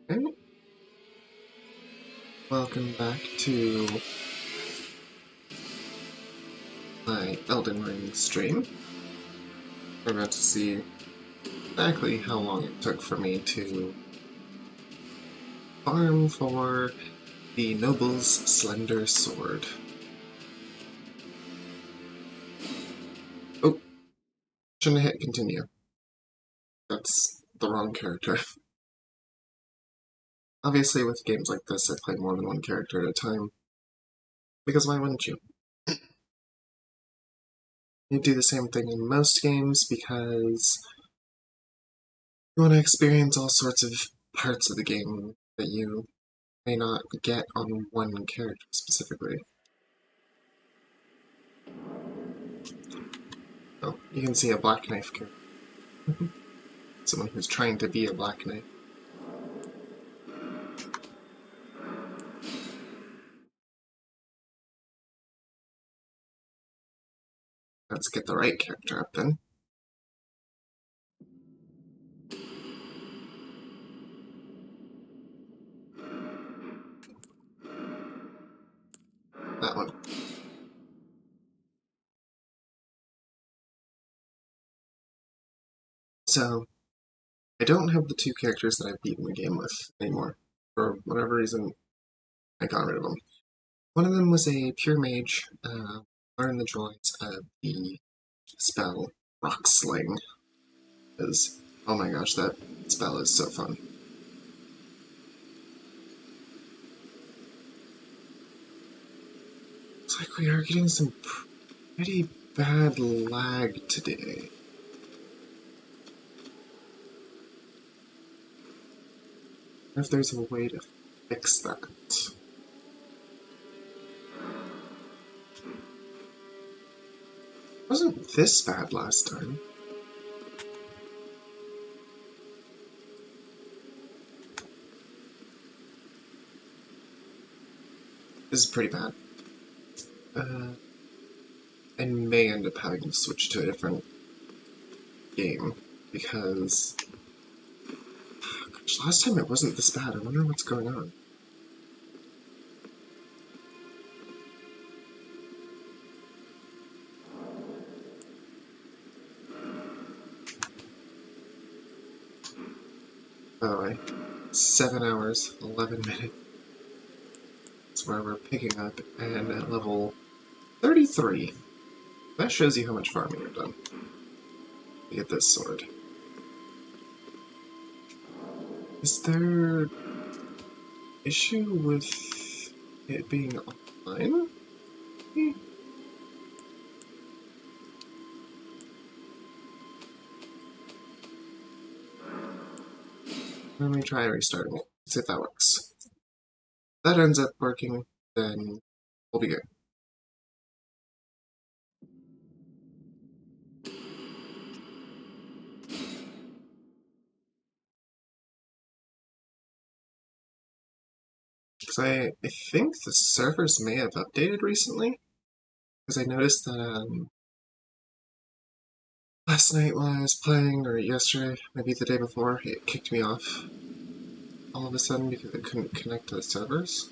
Okay. Welcome back to my Elden Ring stream. We're about to see exactly how long it took for me to farm for the Noble's Slender Sword. Oh, shouldn't have hit continue. That's the wrong character. Obviously, with games like this, I play more than one character at a time. Because why wouldn't you? You do the same thing in most games because you want to experience all sorts of parts of the game that you may not get on one character specifically. Oh, you can see a Black Knife character. Someone who's trying to be a Black Knife. Let's get the right character up then. That one. So, I don't have the two characters that I've beaten the game with anymore. For whatever reason, I got rid of them. One of them was a pure mage, learned the joys of the spell Rock Sling. Because, oh my gosh, that spell is so fun. Looks like we are getting some pretty bad lag today. I wonder if there's a way to fix that. Wasn't this bad last time? This is pretty bad. I may end up having to switch to a different game because gosh, last time it wasn't this bad. I wonder what's going on. By the way, 7 hours, 11 minutes. That's where we're picking up, and at level 33. That shows you how much farming you've done. You get this sword. Is there issue with it being online? Let me try restarting it. See if that works. If that ends up working, then we'll be good. Because I think the servers may have updated recently. Because I noticed that last night while I was playing, or yesterday, maybe the day before, it kicked me off all of a sudden because it couldn't connect to the servers.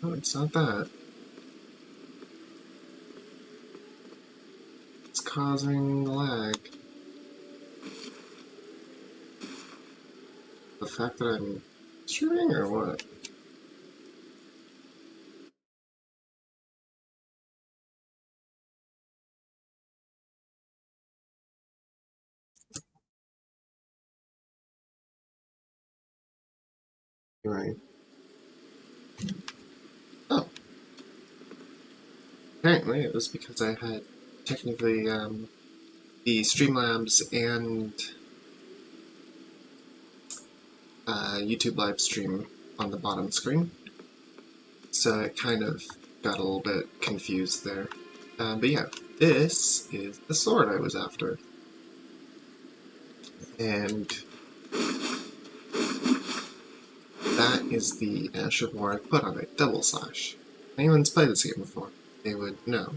No, it's not that. It's causing lag. The fact that I'm streaming or what? Anyway. Oh. Apparently it was because I had technically the Streamlabs and YouTube live stream on the bottom screen. So it kind of got a little bit confused there. But yeah, this is the sword I was after. And that is the Ash of War I put on it, Double Slash. If anyone's played this game before, they would know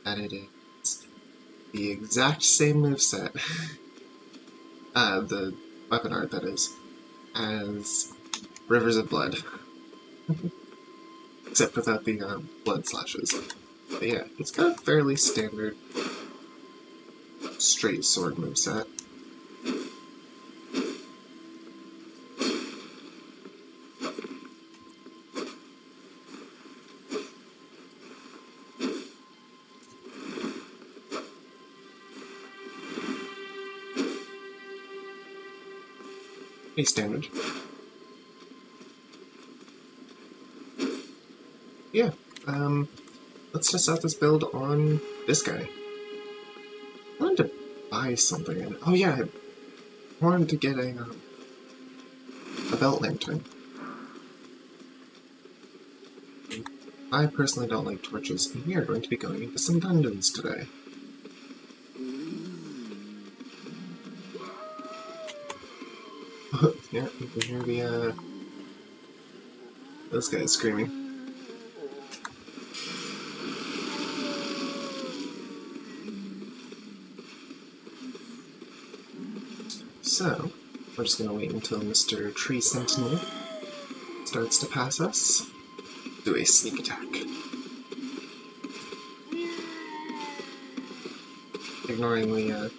that it is the exact same moveset, the weapon art that is, as Rivers of blood. Except without the blood slashes. But yeah, it's got a fairly standard straight sword moveset. Pretty standard. Yeah, let's test out this build on this guy. I wanted to buy something. Oh yeah, I wanted to get a belt lantern. I personally don't like torches, and we are going to be going into some dungeons today. Yeah, you can hear the, this guy screaming. So, we're just gonna wait until Mr. Tree Sentinel starts to pass us. Do a sneak attack. Ignoring the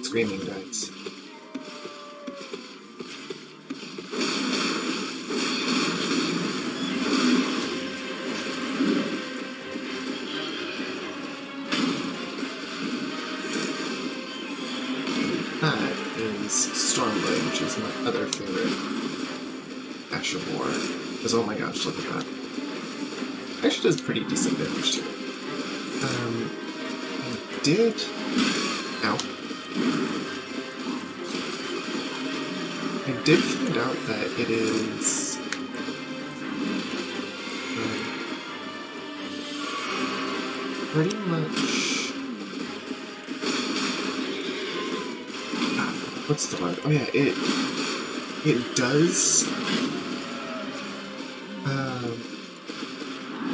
screaming guys. That is Stormblade, which is my other favorite Ash of War. Because oh my gosh, look at that. Actually does pretty decent damage to it. I did... Ow. I did find out that it is... pretty much... What's the word? Oh yeah, it does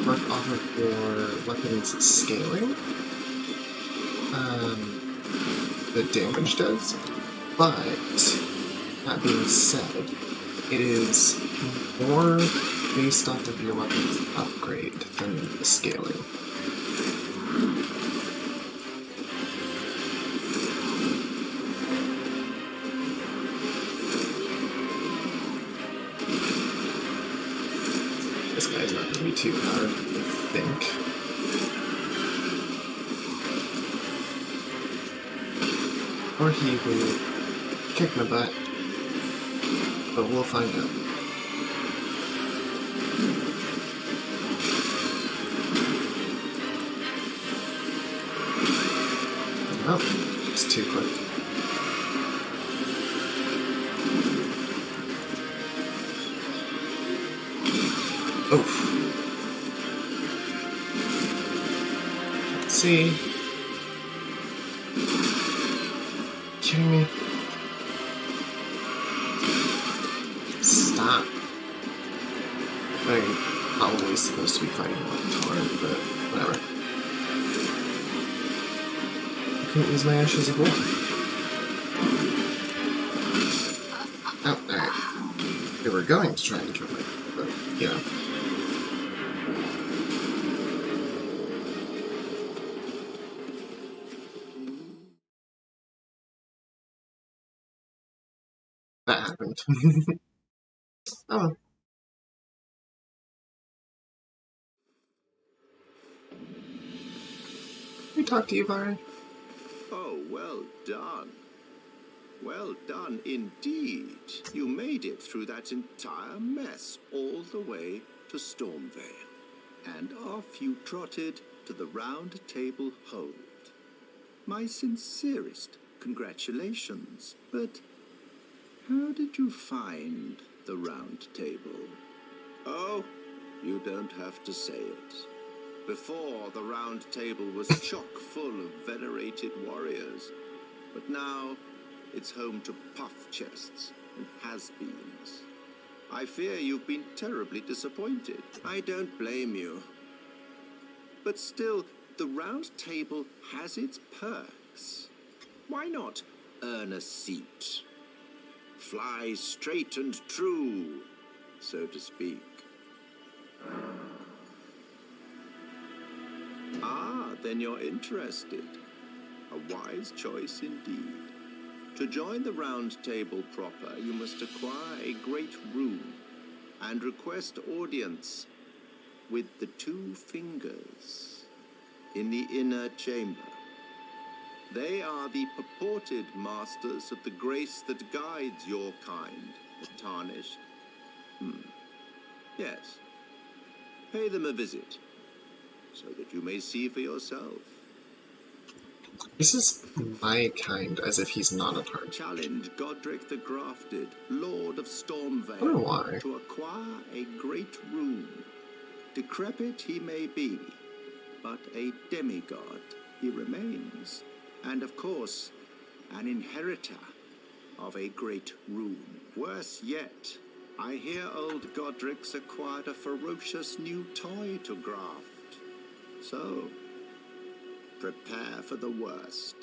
work off of your weapon's scaling. The damage does, but that being said, it is more based off of your weapon's upgrade than the scaling. This guy's not going to be too hard, I think. Or he will kick my butt, but we'll find out. Oh, it's too quick. Oof. Let's see. Kidding me? Stop. I'm probably supposed to be fighting one Torn, but whatever. I couldn't use my Ashes of War. Oh, alright. They were going to try and kill me, but, you know. That happened. Oh. Can we talk to you, Byron? Oh, well done. Well done indeed. You made it through that entire mess all the way to Stormvale. And off you trotted to the Round Table Hold. My sincerest congratulations. But how did you find the Round Table? Oh, you don't have to say it. Before, the Round Table was chock full of venerated warriors. But now, it's home to puff chests and has-beens. I fear you've been terribly disappointed. I don't blame you. But still, the Round Table has its perks. Why not earn a seat? fly straight and true, so to speak. Ah, then you're interested. A wise choice indeed. To join the Round Table proper, you must acquire a great rune and request audience with the 2 fingers in the inner chamber. They are the purported masters of the grace that guides your kind, the tarnished. Yes. Pay them a visit, so that you may see for yourself. This is my kind, as if he's not a part. Challenge Godric the Grafted, Lord of I don't know why. Stormvale, to acquire a great rune. Decrepit he may be, but a demigod he remains. And of course, an inheritor of a great rune. Worse yet, I hear old Godric's acquired a ferocious new toy to graft. So, prepare for the worst.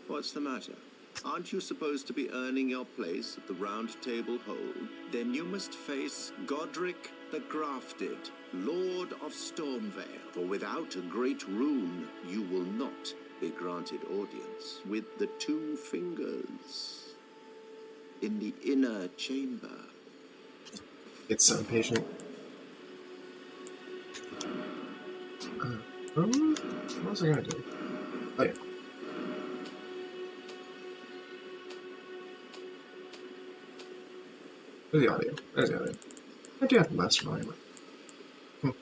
What's the matter? Aren't you supposed to be earning your place at the Round Table Hold? Then you must face Godric the Grafted, Lord of Stormvale. For without a great rune, you will not be granted audience with the 2 fingers in the inner chamber. It's so impatient. What was I gonna do? Oh yeah. There's the audio. There's the audio. I do have the master volume. Huh.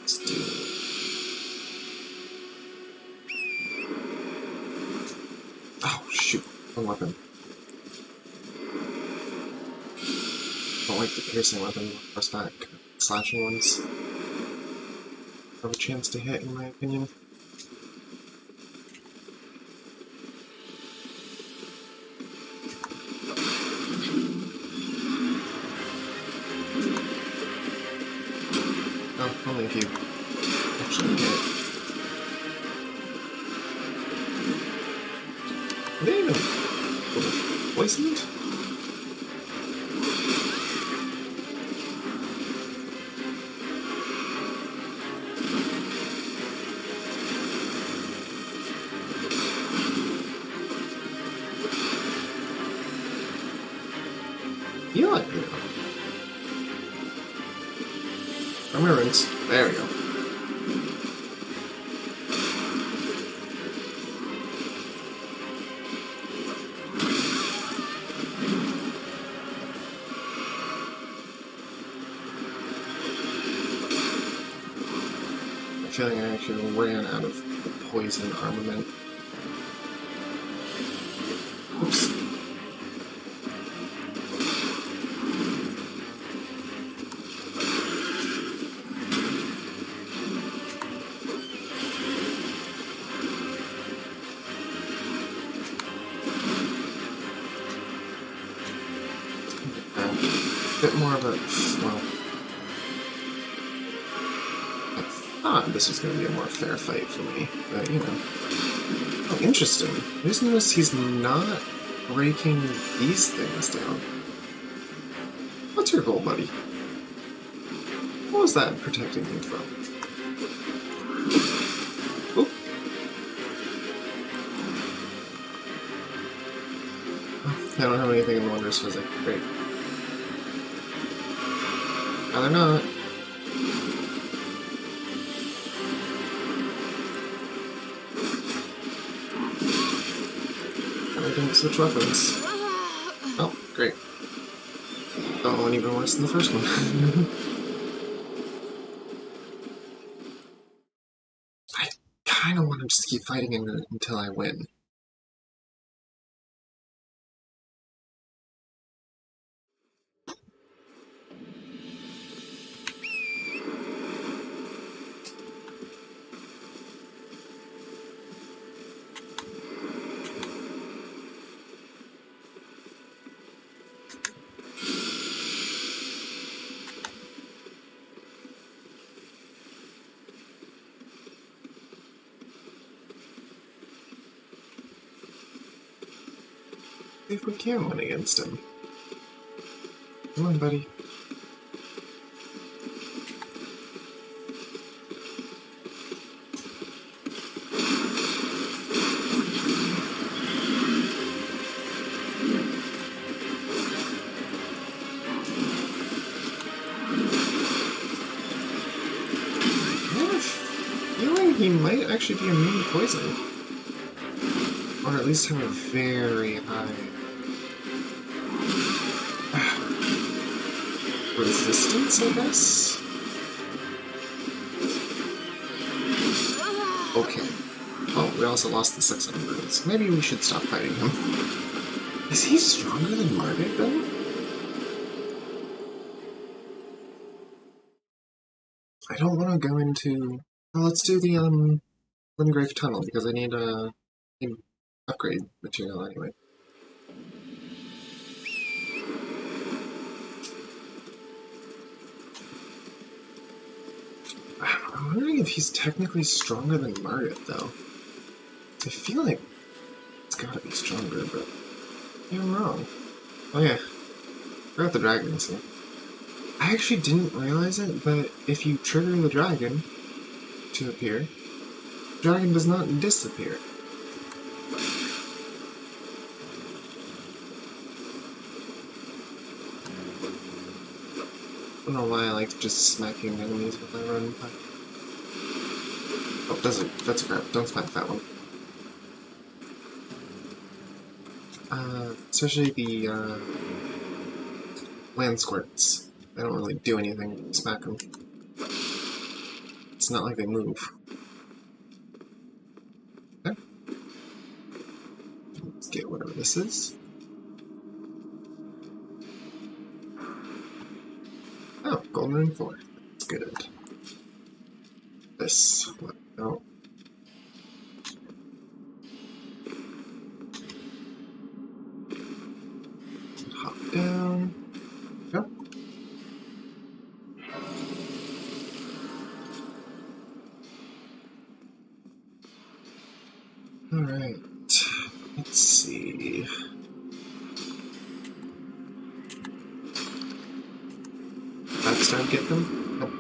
Let's do it. Oh shoot. One weapon. Don't like the piercing weapon. Press back. Slashing ones have a chance to hit, in my opinion. Oh, only if you actually hit. Are they even poisoned? You like it. Remembrance. There we go. I'm feeling I actually ran out of the poison armament. Oops. A bit more of a, well, I thought this was going to be a more fair fight for me, but you know. Oh, interesting. I just noticed he's not breaking these things down. What's your goal, buddy? What was that protecting him from? Oop. Oh, I don't have anything in the Wondrous Physic. Great. No, they're not. And I didn't switch weapons. Oh, great. That one even worse than the first one. I kind of want to just keep fighting until I win. See if we can win against him. Come on, buddy. He might actually be immune to poison. Or at least have a very high resistance, I guess? Okay. Oh, we also lost the 600 runes. Maybe we should stop fighting him. Is he stronger than Margit, though? I don't want to go into... Well, let's do the, Limgrave Tunnel, because I need upgrade material anyway. I'm wondering if he's technically stronger than Margit, though. I feel like it's gotta be stronger, but maybe I'm wrong. Oh yeah, forgot the dragons here. I actually didn't realize it, but if you trigger the dragon to appear, the dragon does not disappear. I don't know why I like just smacking enemies with my run pipe. Oh, that's a crap. Don't smack that one. Especially the, land squirts. They don't really do anything. Smack them. It's not like they move. Okay. Let's get whatever this is. Oh, golden rune 4. That's good. This. No. Hop down. Go. Alright. Let's see. Backstab get them? Nope.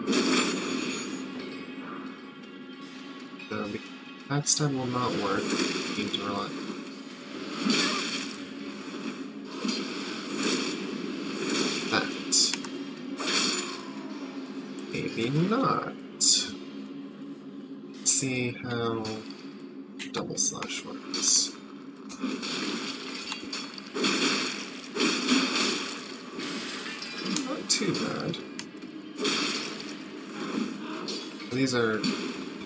The backstab will not work. Need to rely. That. Maybe not. Let's see how double slash works. Not too bad. These are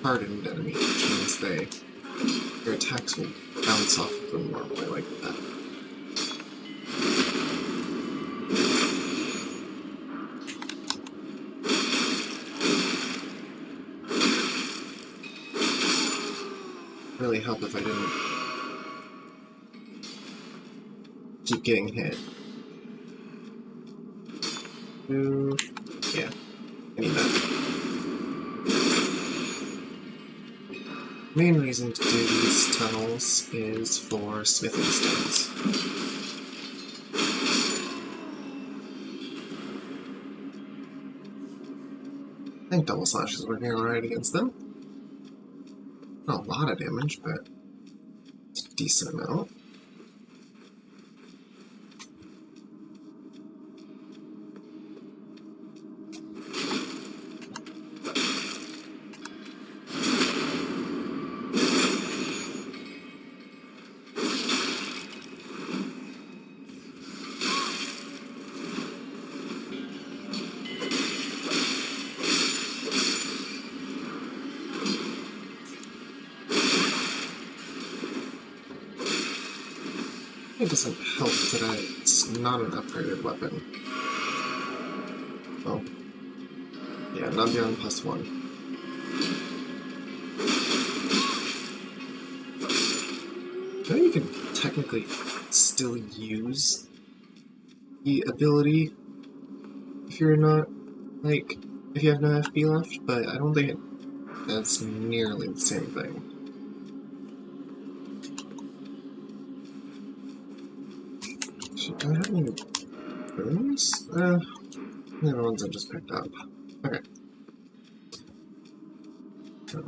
hardened enemies, which means their attacks will bounce off of them normally like that. Really help if I didn't keep getting hit. Ooh, yeah, I need that. Main reason to do these tunnels is for smithing stones. I think double slash is working alright against them. Not a lot of damage, but it's a decent amount. It doesn't help that it's not an upgraded weapon. Oh. Yeah, not beyond +1. I think you can technically still use the ability if you're not, like, if you have no FP left, but I don't think that's nearly the same thing. Do I have any rooms? The ones I just picked up. Okay. So,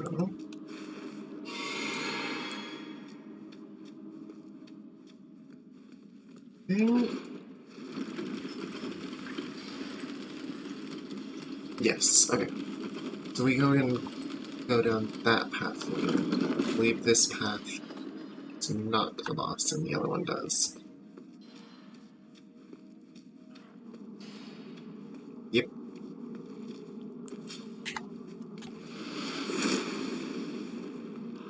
yes, okay. So we go down that path. Leave this path to not the boss, and the other one does. Yep.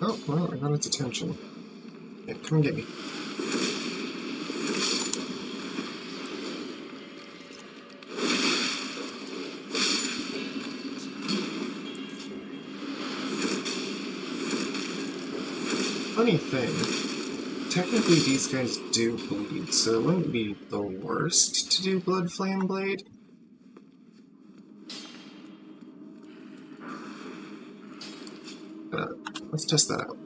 Oh, well, I got its attention. Yeah, come get me. Funny thing, technically these guys do bleed, so it wouldn't be the worst to do Blood Flame Blade. Let's test that out.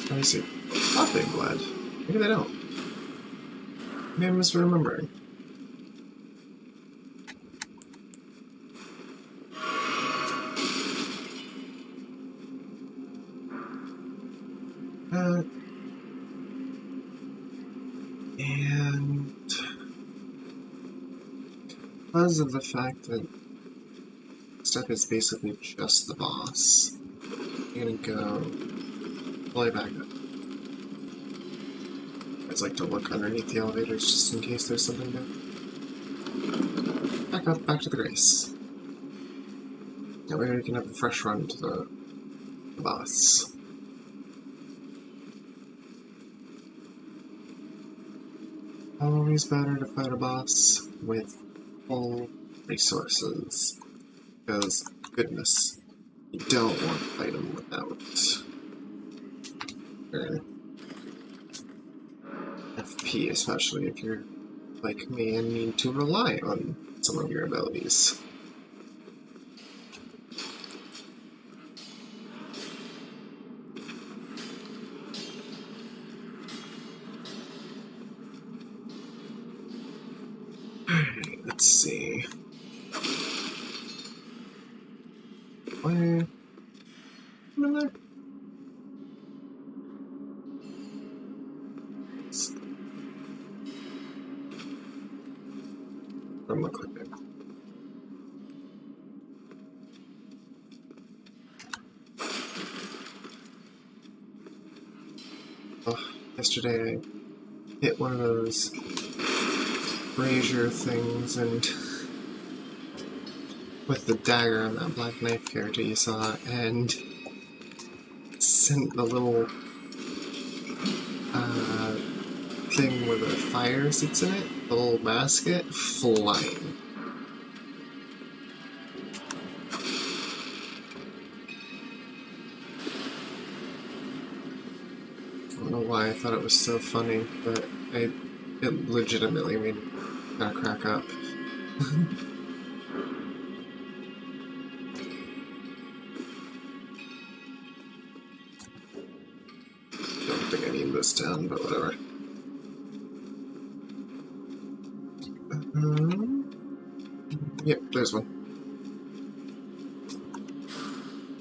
Let me see. Thought they bled. Maybe they don't. Maybe I'm misremembering. And because of the fact that stuff is basically just the boss, I'm gonna go way back up. I just like to look underneath the elevators just in case there's something there. Back up, back to the Grace. That way we can have a fresh run to the boss. Always better to fight a boss with full resources. Because, goodness, you don't want to fight him without FP, especially if you're like me and need to rely on some of your abilities. Alright, let's see. Where? Come in there. Doesn't look like it. Oh, yesterday I hit one of those brazier things and with the dagger on that black knife character you saw, and sent the little thing where the fire sits in it, the little basket, flying. I don't know why I thought it was so funny, but it legitimately made me kind of crack up. Don't think I need this down, but whatever. Yep, there's one.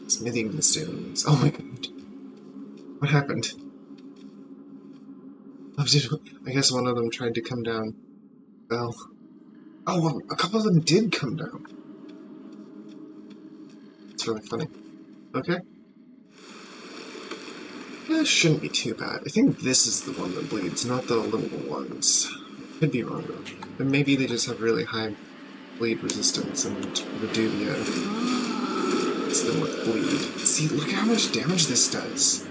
Smithing the stones. Oh my god. What happened? Oh, I guess one of them tried to come down. Well. Oh, well, a couple of them did come down. It's really funny. Okay. That shouldn't be too bad. I think this is the one that bleeds, not the little ones. Could be wrong though. But maybe they just have really high bleed resistance and Reduvia hits them with bleed. See, look how much damage this does.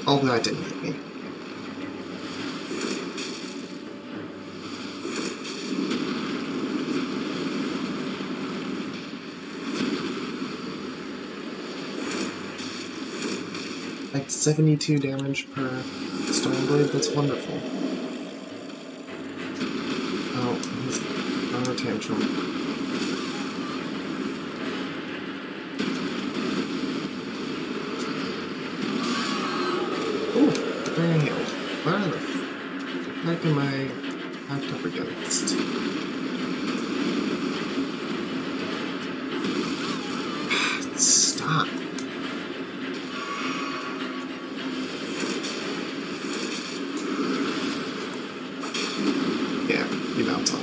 Oh, that didn't hit me. Like 72 damage per Stone Blade, that's wonderful. Oh, he's on a tantrum. Ooh, very healed. Where the heck am I backed up against? Stop. Yeah, you bounce off.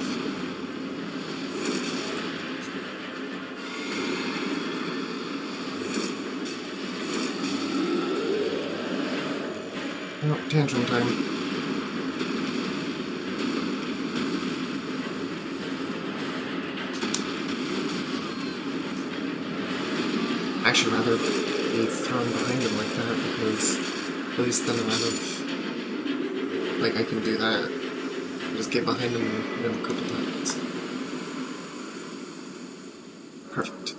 Oh, tantrum time. Actually, rather be thrown behind him like that, because at least then I'm out of... Like, I can do that. Just get behind him and hit him a couple times. Perfect.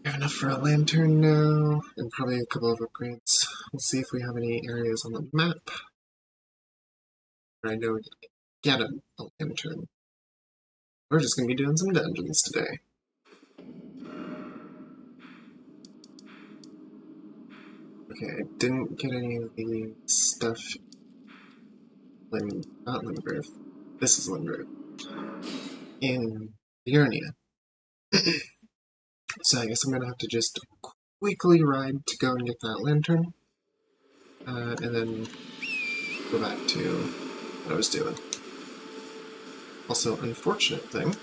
We have enough for a lantern now, and probably a couple of upgrades. We'll see if we have any areas on the map where I know we can get a lantern. We're just going to be doing some dungeons today. Okay, I didn't get any of the stuff... not Limgrave. This is Limgrave. In Urnia. So I guess I'm going to have to just quickly ride to go and get that lantern. And then go back to what I was doing. Also, unfortunate thing,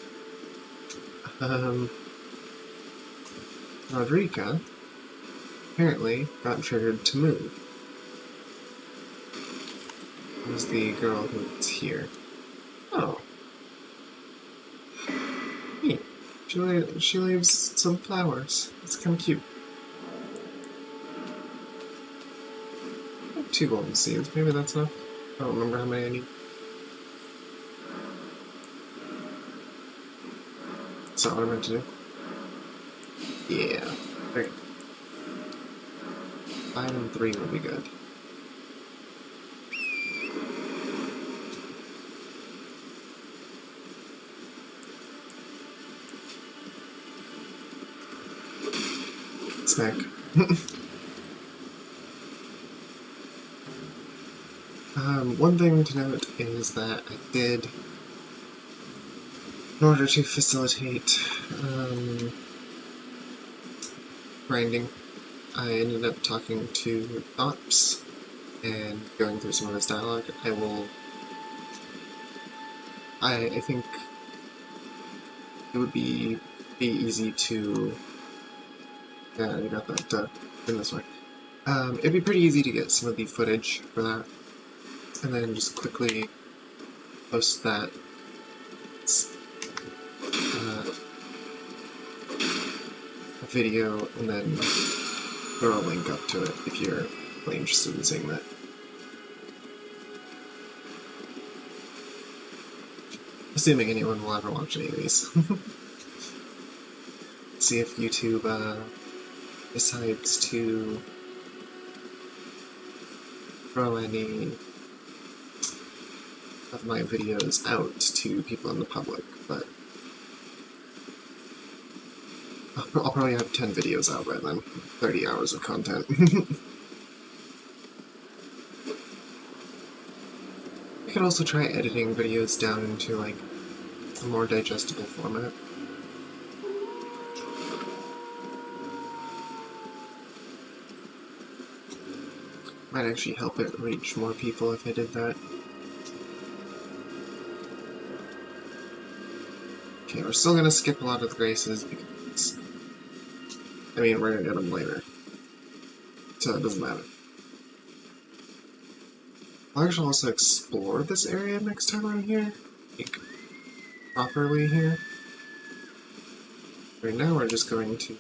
Rodrika apparently got triggered to move. Who's the girl who's here? Oh. Neat. She leaves some flowers. It's kind of cute. 2 golden seeds, maybe that's enough. I don't remember how many I need. Is that what I meant to do? Yeah. Okay. 5 and 3 will be good. Smack. One thing to note is that I did, in order to facilitate grinding, I ended up talking to Ops and going through some of his dialogue. I think it would be easy to... Yeah, I got that in this way. It'd be pretty easy to get some of the footage for that, and then just quickly post that video, and then throw a link up to it if you're really interested in seeing that. Assuming anyone will ever watch any of these. See if YouTube decides to throw any of my videos out to people in the public, but I'll probably have 10 videos out by then. 30 hours of content. I could also try editing videos down into, like, a more digestible format. Might actually help it reach more people if I did that. Okay, we're still gonna skip a lot of the graces because... I mean, we're gonna get them later. So it doesn't matter. I'll actually also explore this area next time I'm here. Like, properly here. Right now we're just going to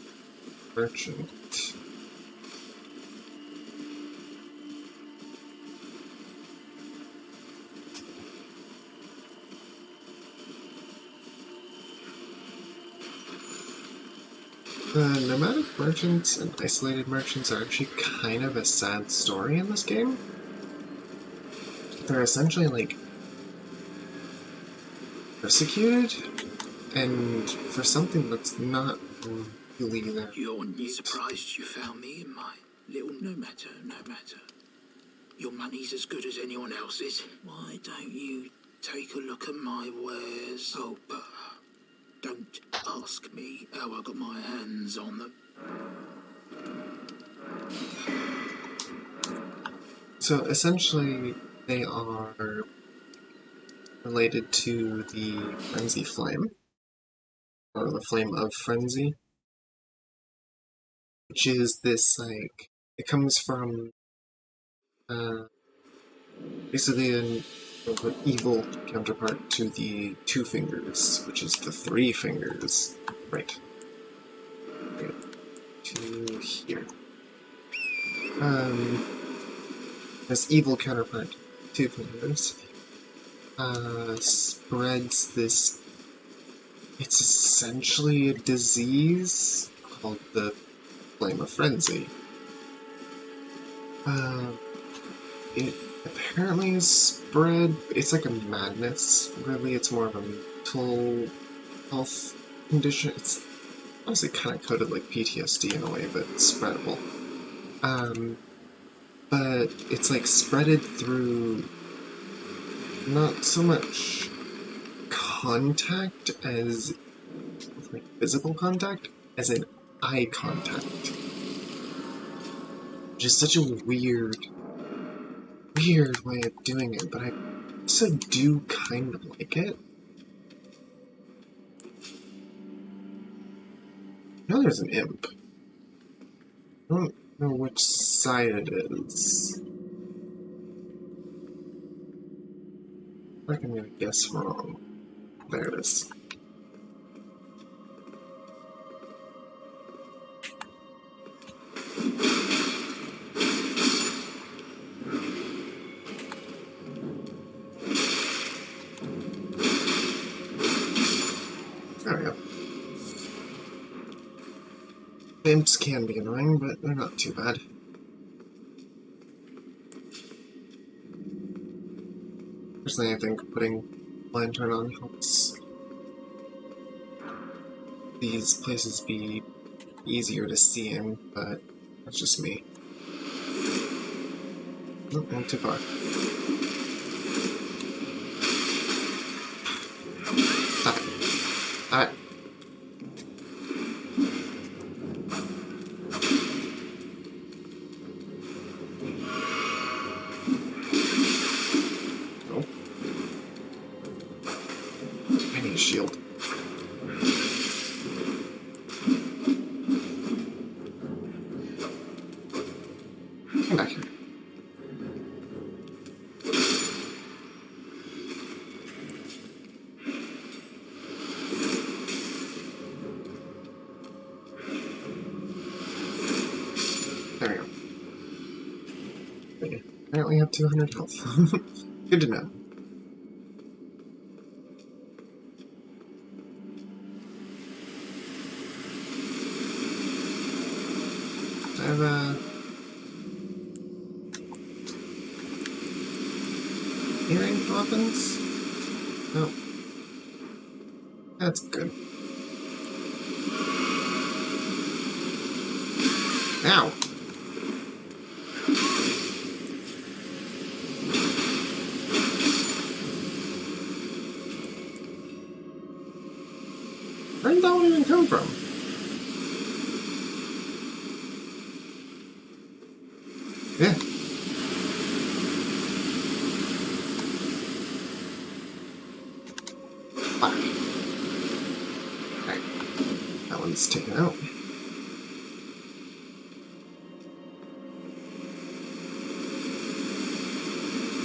Merchant. Nomadic merchants and isolated merchants are actually kind of a sad story in this game. They're essentially like persecuted, and for something that's not really their You're right. surprised you found me in my little no matter, no matter. Your money's as good as anyone else's. Why don't you take a look at my wares? Oh, but don't ask me how I got my hands on them. So essentially, they are related to the Frenzy Flame, or the Flame of Frenzy, which is this like it comes from basically an evil counterpart to the Two Fingers, which is the Three Fingers. Right. Right. To here. This evil counterpart to Two Fingers spreads this. It's essentially a disease called the Flame of Frenzy. It apparently is spread. It's like a madness, really. It's more of a mental health condition. It's honestly kind of coded like PTSD in a way, but it's spreadable. But it's like spreaded through not so much contact as like physical contact, as in eye contact. Which is such a weird way of doing it, but I also do kind of like it. I know there's an imp. I don't know which side it is. I think I'm gonna guess wrong. There it is. There we go. Imps can be annoying, but they're not too bad. Personally, I think putting lantern on helps these places be easier to see in, but that's just me. Oh, not too far. Stop it. Stop it. Oh. I need a shield. Come back here. There we go. Okay. Apparently have 200 health. Good to know. I have hearing weapons? No. That's good. Ow! Where did that one even come from? Yeah. Fuck. Alright. That one's taken out.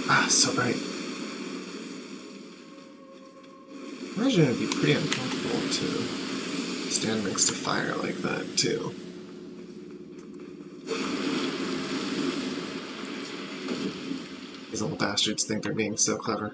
Ah, so bright. I imagine it'd be pretty uncomfortable to stand next to fire like that, too. These little bastards think they're being so clever.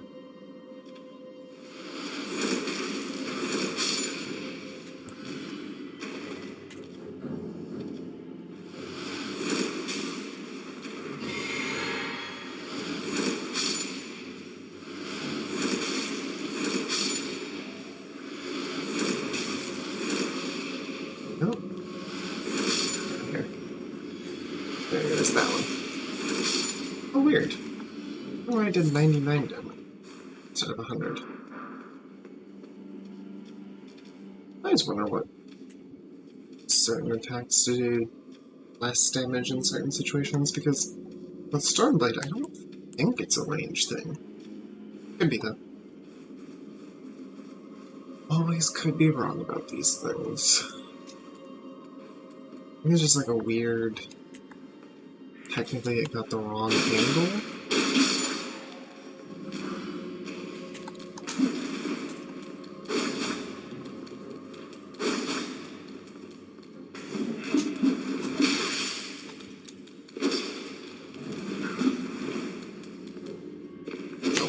There's that one. Oh, weird. Oh, I did 99 damage instead of 100. I just wonder what certain attacks do less damage in certain situations, because with Stormblade, I don't think it's a range thing. Could be, though. Always could be wrong about these things. I think it's just like a weird... Technically, it got the wrong angle.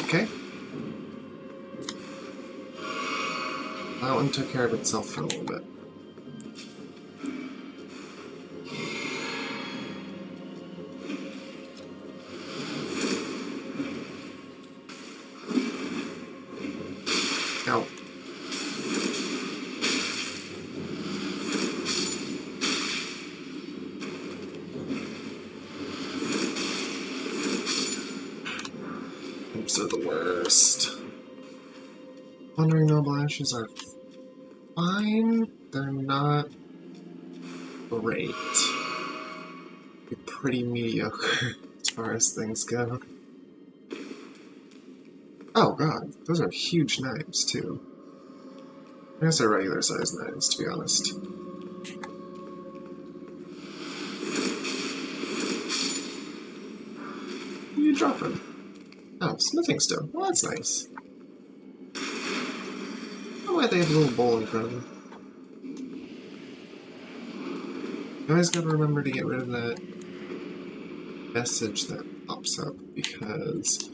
Okay. That one took care of itself for a little bit. Ow. Oops are the worst. Wandering Noble Ashes are fine. They're not great. They're pretty mediocre as far as things go. Oh god, those are huge knives too. I guess they're regular sized knives, to be honest. What are you dropping? Oh, smithing stone. Well, that's nice. Oh, why they have a little bowl in front of them. You always gotta remember to get rid of that message that pops up, because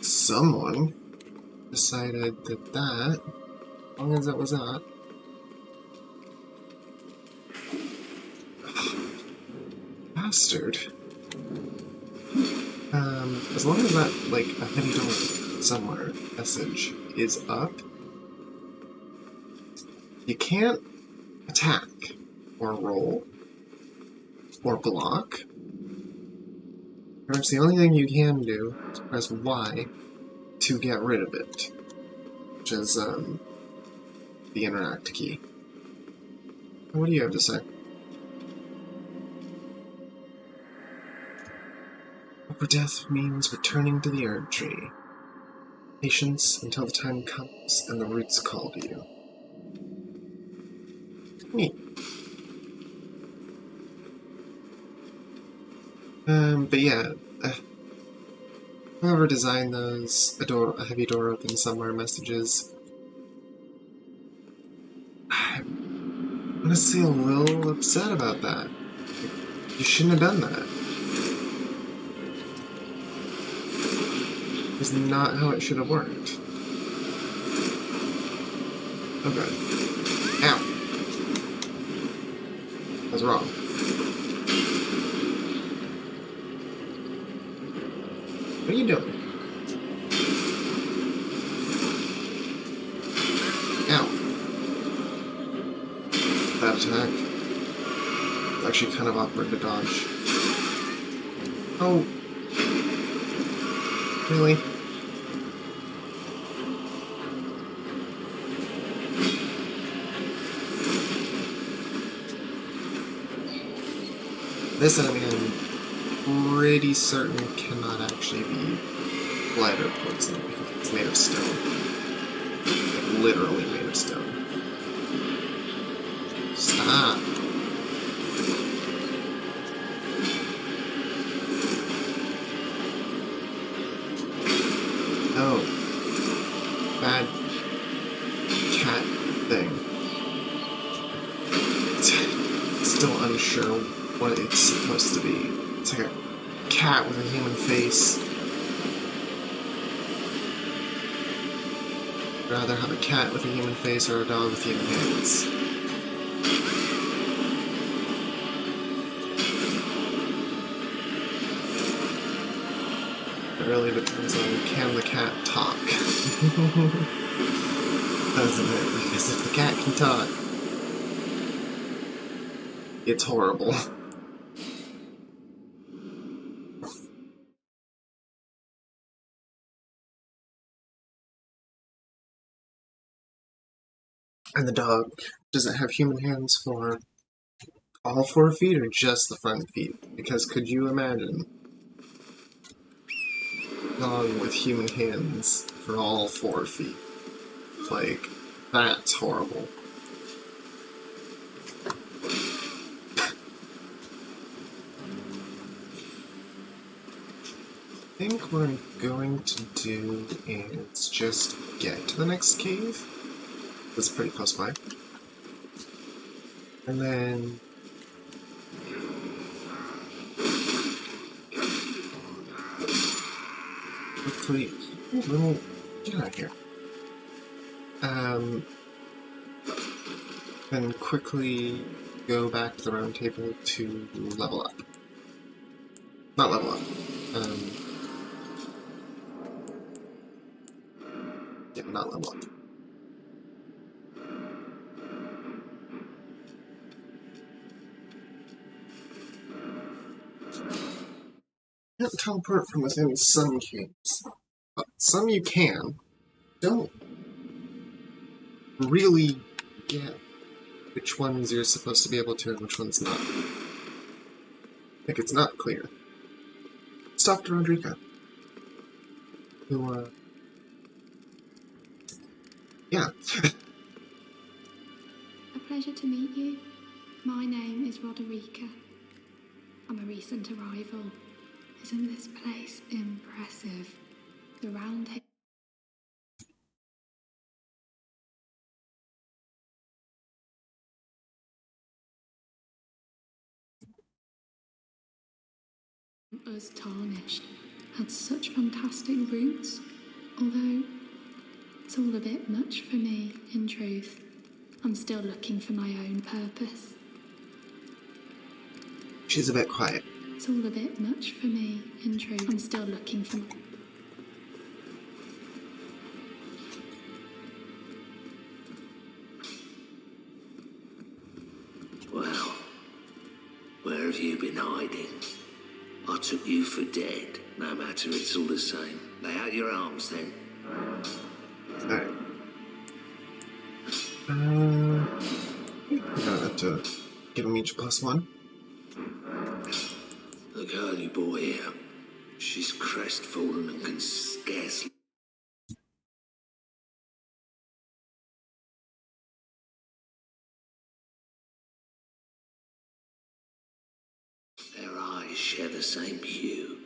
someone decided that, as long as it was that, bastard. As long as that, like, a heavy door somewhere message is up, you can't attack, or roll, or block. Pretty much the only thing you can do is press Y to get rid of it, which is, the interact key. What do you have to say? Upper death means returning to the Erd Tree. Patience until the time comes and the roots call to you. Neat. But yeah, whoever designed those, a heavy door open somewhere messages, I'm honestly a little upset about that. You shouldn't have done that. It's not how it should have worked. Oh god. Ow! I was wrong. What are you doing? Ow. That attack. It's actually kind of awkward to dodge. Oh. Really? This enemy I'm pretty certain cannot actually be bled or poisoned because it's made of stone. Like, literally made of stone. Stop! Oh. Bad cat thing. Still unsure what it's supposed to be. It's like a cat with a human face. I'd rather have a cat with a human face or a dog with human hands. It really depends on, can the cat talk? Doesn't it? Because if the cat can talk, it's horrible. And the dog, does it have human hands for all 4 feet or just the front feet? Because could you imagine a dog with human hands for all 4 feet? Like, that's horrible. I think what I'm going to do is just get to the next cave. It's pretty close by. And then quickly, let me get out of here. Then quickly go back to the round table to level up. Not level up. Yeah, not level up. You can't teleport from within some caves. But some you can. Don't really get which ones you're supposed to be able to and which ones not. Like, it's not clear. Let's talk to Rodrika. Who, yeah. A pleasure to meet you. My name is Roderica. I'm a recent arrival. Isn't this place impressive? The round table. Us tarnished had such fantastic roots, although it's all a bit much for me, in truth. I'm still looking for my own purpose. She's a bit quiet. It's all a bit much for me, in truth. I'm still looking for... Well, where have you been hiding? I took you for dead. No matter, it's all the same. Lay out your arms, then. Alright. I'm gonna have to give them each +1. The girl you brought here, she's crestfallen and can scarcely... Their eyes share the same hue.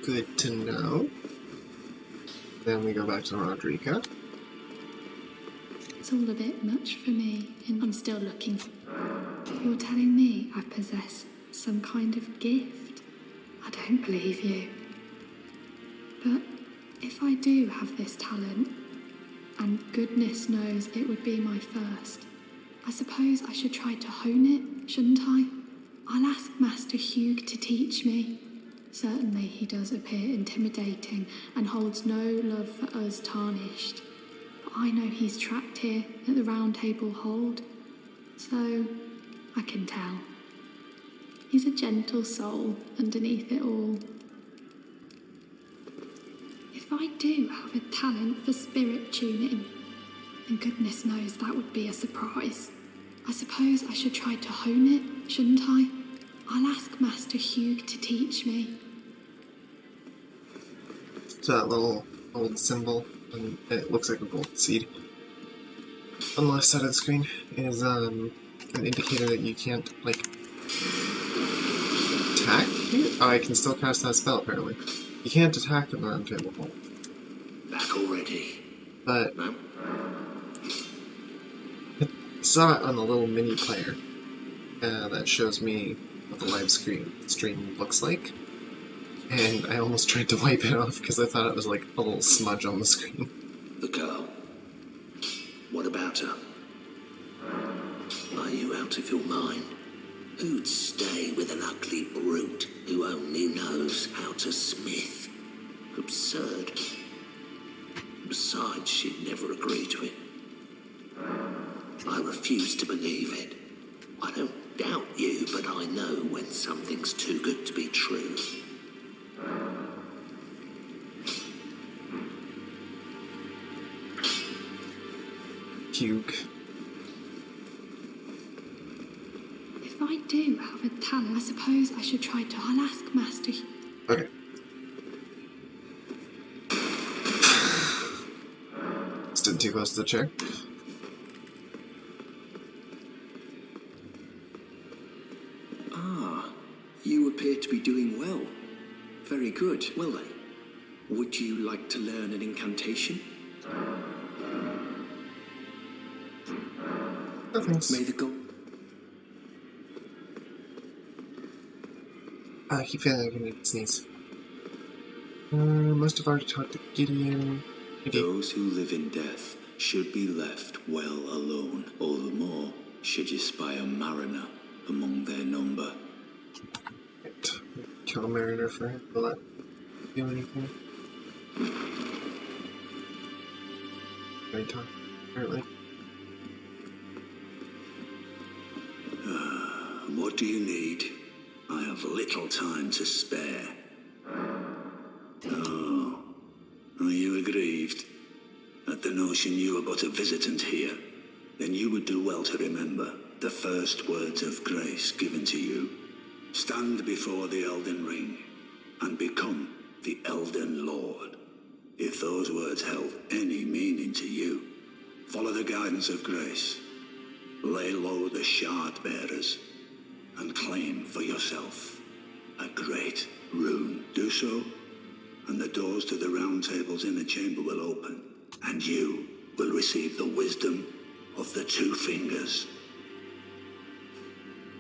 Good to know. Then we go back to Rodrika. It's all a bit much for me, and I'm still looking. You're telling me I possess some kind of gift? I don't believe you. But if I do have this talent, and goodness knows it would be my first, I suppose I should try to hone it, shouldn't I? I'll ask Master Hugh to teach me. Certainly he does appear intimidating and holds no love for us tarnished. But I know he's trapped here at the Round Table Hold, so I can tell. He's a gentle soul underneath it all. If I do have a talent for spirit tuning, then goodness knows that would be a surprise. I suppose I should try to hone it, shouldn't I? I'll ask Master Hugh to teach me. So that little gold symbol, and it looks like a gold seed, on the left side of the screen is an indicator that you can't, like, attack it? Oh, I can still cast that spell, apparently. You can't attack the Round Table Hold. Back already? But No? I saw it on the little mini player that shows me what the live stream looks like. And I almost tried to wipe it off because I thought it was like a little smudge on the screen. The girl. What about her? Are you out of your mind? Who'd stay with an ugly brute who only knows how to smith? Absurd. Besides, she'd never agree to it. I refuse to believe it. I don't doubt you, but I know when something's too good to be true. fugue. If I do have a talent, I suppose I should try to. I'll ask Master. Okay. Stood too close to the chair. You appear to be doing well. Very good. Well then, would you like to learn an incantation? No thanks. May the god... I keep feeling like I need to sneeze. Must have already talked to Gideon. Maybe. Those who live in death should be left well alone. All the more should you spy a mariner among their number. Right. Kill a mariner for him. Will that do anything? Any time, apparently. What do you need? I have little time to spare. Oh, are you aggrieved at the notion you are but a visitant here? Then you would do well to remember the first words of grace given to you. Stand before the Elden Ring and become the Elden Lord. If those words held any meaning to you, follow the guidance of grace. Lay low the shard bearers and claim for yourself a great rune. Do so, and the doors to the round tables in the chamber will open, and you will receive the wisdom of the two fingers.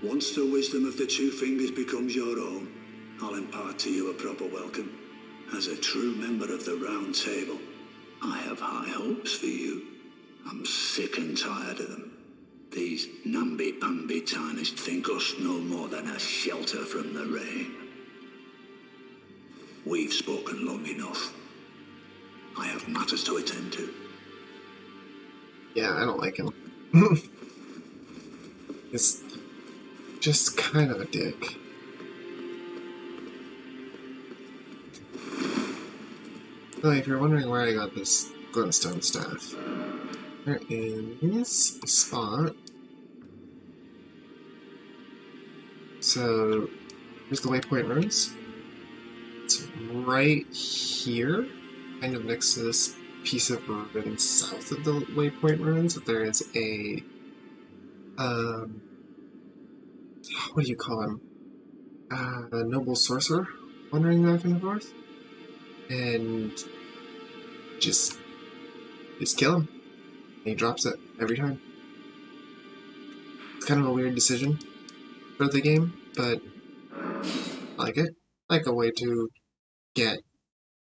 Once the wisdom of the two fingers becomes your own, I'll impart to you a proper welcome. As a true member of the round table, I have high hopes for you. I'm sick and tired of them. These namby-pamby tarnished think us no more than a shelter from the rain. We've spoken long enough. I have matters to attend to. Yeah, I don't like him. He's just kind of a dick. So if you're wondering where I got this glintstone staff, there is a spot. So here's the waypoint runes. It's right here, kind of next to this piece of ruin south of the waypoint ruins. There is a what do you call him? A noble sorcerer wandering back and forth, and just kill him. He drops it every time. It's kind of a weird decision for the game, but I like it. I like a way to get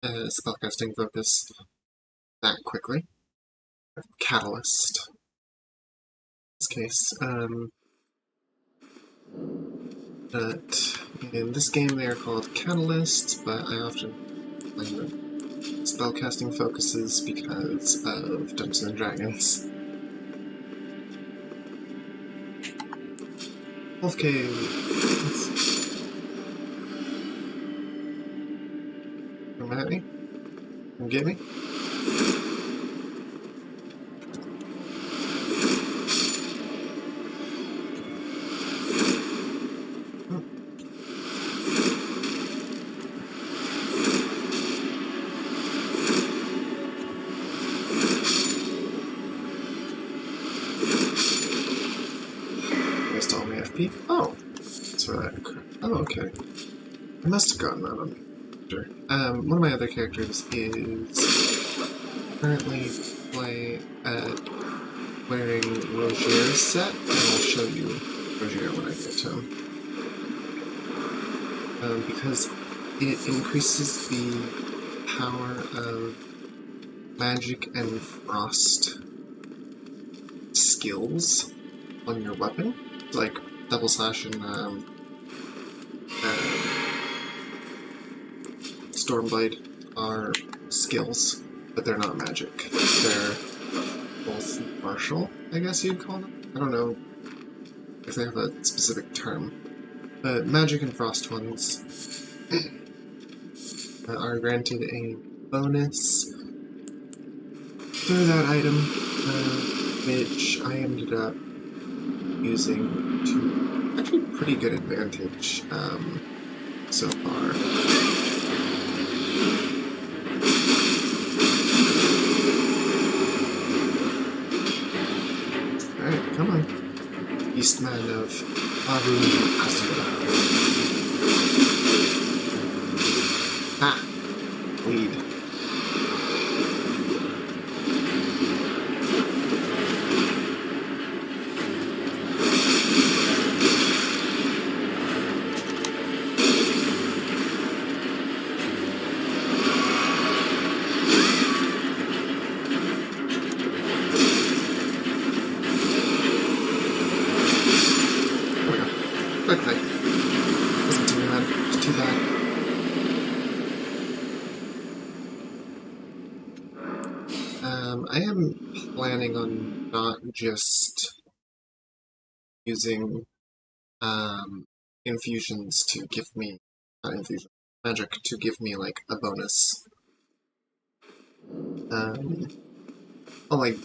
spellcasting focus that quickly. Catalyst. In this case, but in this game they are called catalysts, but I often claim them spellcasting focuses because of Dungeons and Dragons. Wolf Cave. Come at me? Come get me? Oh, that's for that. Oh, okay. I must have gotten that on. Sure. One of my other characters is currently wearing Roger's set, and I'll show you Roger when I get to him. Because it increases the power of magic and frost skills on your weapon. Like double slash and Stormblade are skills, but they're not magic. They're both martial, I guess you'd call them. I don't know if they have a specific term. But magic and frost ones are granted a bonus through that item which I ended up using to actually pretty good advantage so far. Alright, come on. Beastman of Aru Asura. Ha! Lead. Quickly. Wasn't too bad. Too bad. I am planning on not just using infusions to give me not infusion magic to give me like a bonus. Like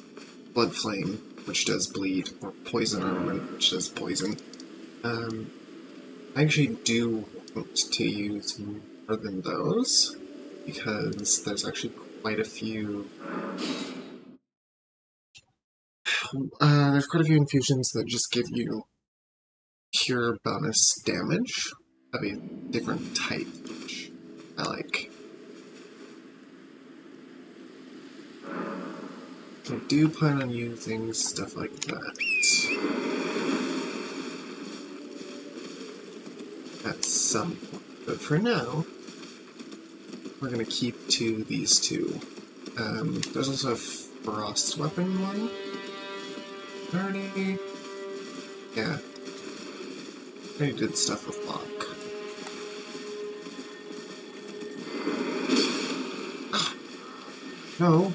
Blood Flame, which does bleed, or Poison Armament, which does poison. I actually do want to use more than those, because there's actually quite a few... there's quite a few infusions that just give you pure bonus damage of a different type, which I like. I do plan on using stuff like that at some point, but for now, we're going to keep to these two. There's also a frost weapon one. Yeah. I already did stuff with Locke. No.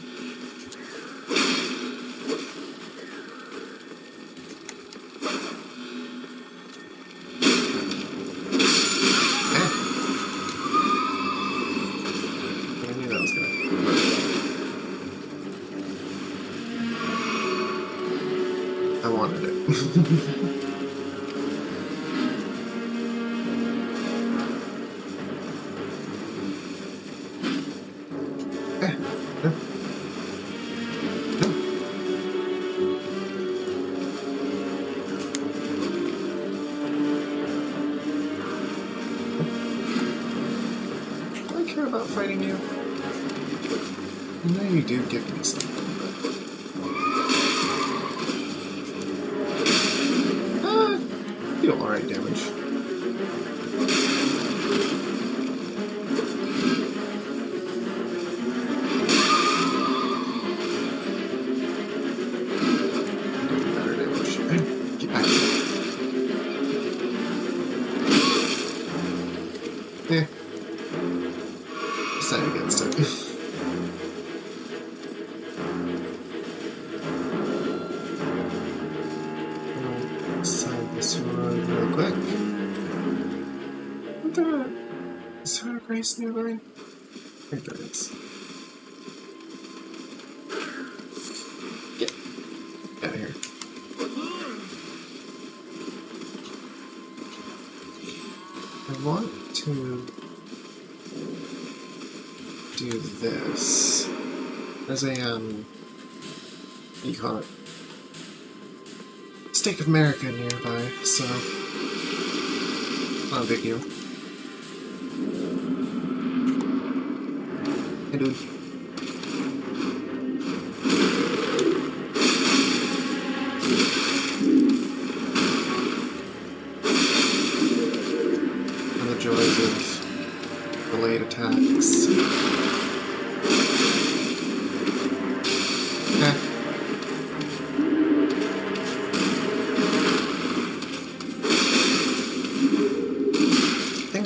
I wanted it. Do I care about fighting you? I know you do give me something, but... deal alright damage. Better damage. Get back here. Eh. Decided against it. Side this road real quick. What the? Is there a grace nearby? I think there is. Get out of here. I want to do this. There's a, what do you call it? Stake of America nearby, so not a big deal. Hey, dude. And the joys of delayed attacks.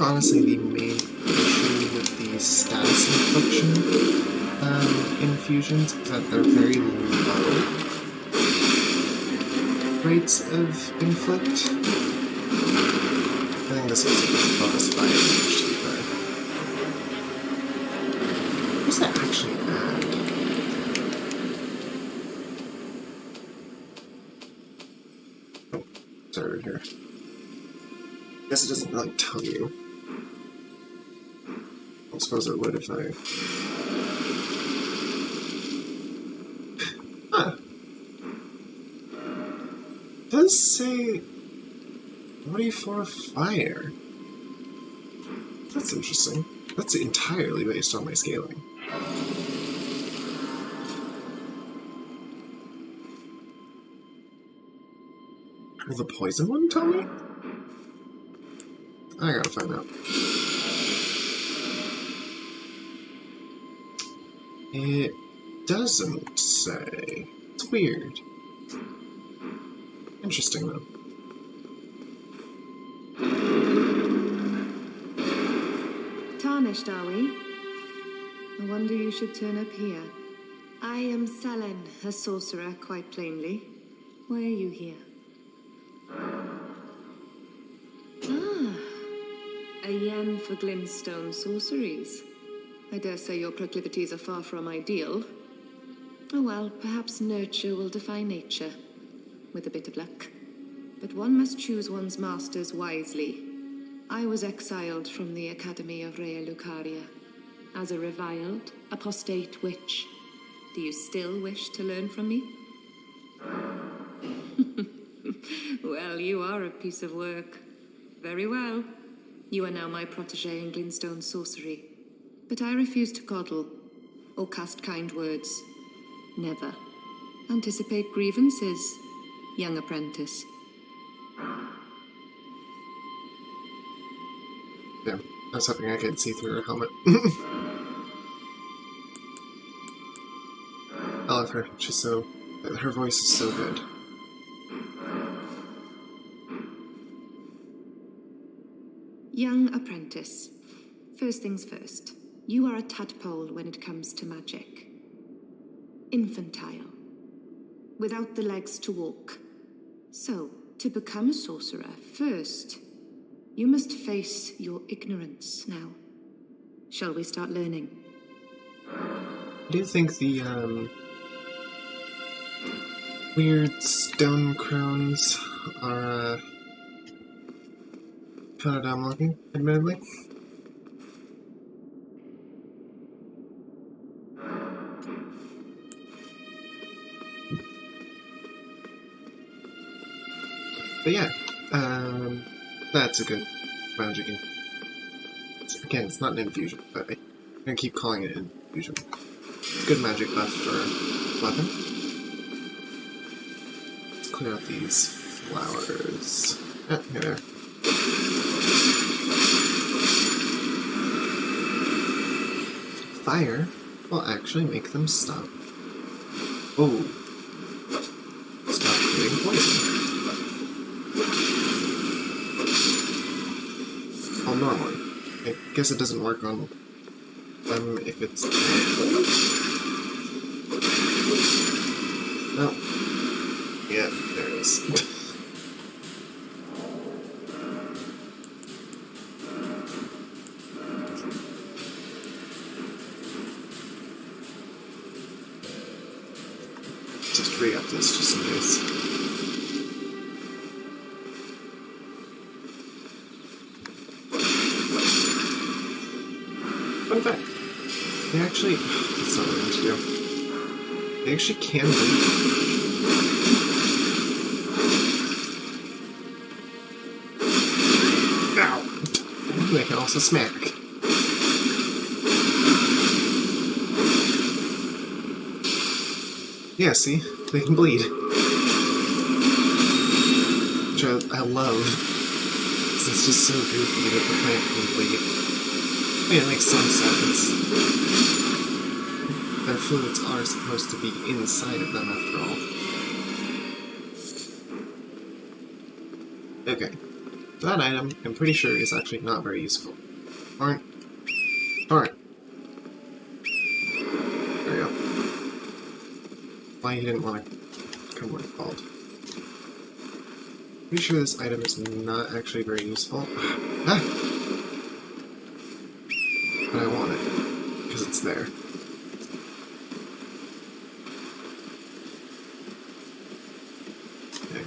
Honestly, the main issue with the status infliction infusions is that they're very low rates of inflict. I think this was a good bonus fight, to be fair. What does that actually add? 1 started here. Guess it doesn't really tell you. I suppose it would if I... Huh. It does say 44 fire. That's interesting. That's entirely based on my scaling. Will the poison one tell me? I gotta find out. It doesn't say. It's weird. Interesting, though. Tarnished, are we? I wonder you should turn up here. I am Selen, a sorcerer, quite plainly. Why are you here? Ah, a yen for glintstone sorceries. I dare say your proclivities are far from ideal. Oh well, perhaps nurture will defy nature, with a bit of luck. But one must choose one's masters wisely. I was exiled from the Academy of Rea Lucaria as a reviled, apostate witch. Do you still wish to learn from me? Well, you are a piece of work. Very well. You are now my protege in glintstone sorcery. But I refuse to coddle or cast kind words. Never. Anticipate grievances, young apprentice. Yeah, I was hoping I could see through her helmet. I love her. She's so... Her voice is so good. Young apprentice. First things first. You are a tadpole when it comes to magic. Infantile. Without the legs to walk. So, to become a sorcerer, first, you must face your ignorance now. Shall we start learning? I do think the, weird stone crowns are, kind of dumb looking, admittedly. But yeah, that's a good magic. Again, it's not an infusion, but I'm gonna keep calling it an infusion. It's good magic buff for weapon. Let's clear out these flowers. Ah, here they are. Fire will actually make them stop. Oh. Stop getting poisoned. Oh, normally. I guess it doesn't work on them if it's... Oh. Yeah, there it is. Just re-up this just in case. Fun fact, they actually... That's not what I meant to do. They actually can bleed. Ow! They can also smack. Yeah, see? They can bleed. Which I love. Because it's just so goofy that the plant can bleed. I mean, it makes some sense. Their fluids are supposed to be inside of them, after all. Okay. That item, I'm pretty sure, is actually not very useful. Darn. Darn. There we go. Why he didn't want to come what it's called. Pretty sure this item is not actually very useful. Ah! But I want it, because it's there. Okay.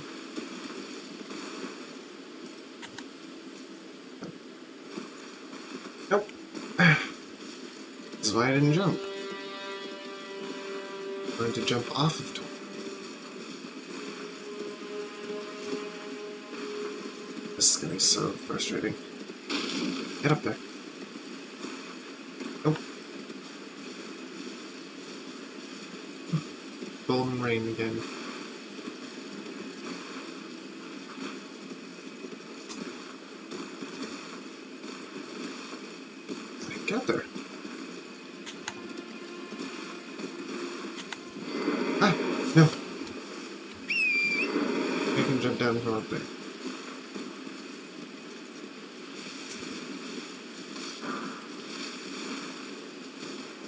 is why I didn't jump. I wanted to jump off of Tor. This is gonna be so frustrating. Get up there. Nope. Golden rain again. Get up there. Ah! No! You can jump down from up there.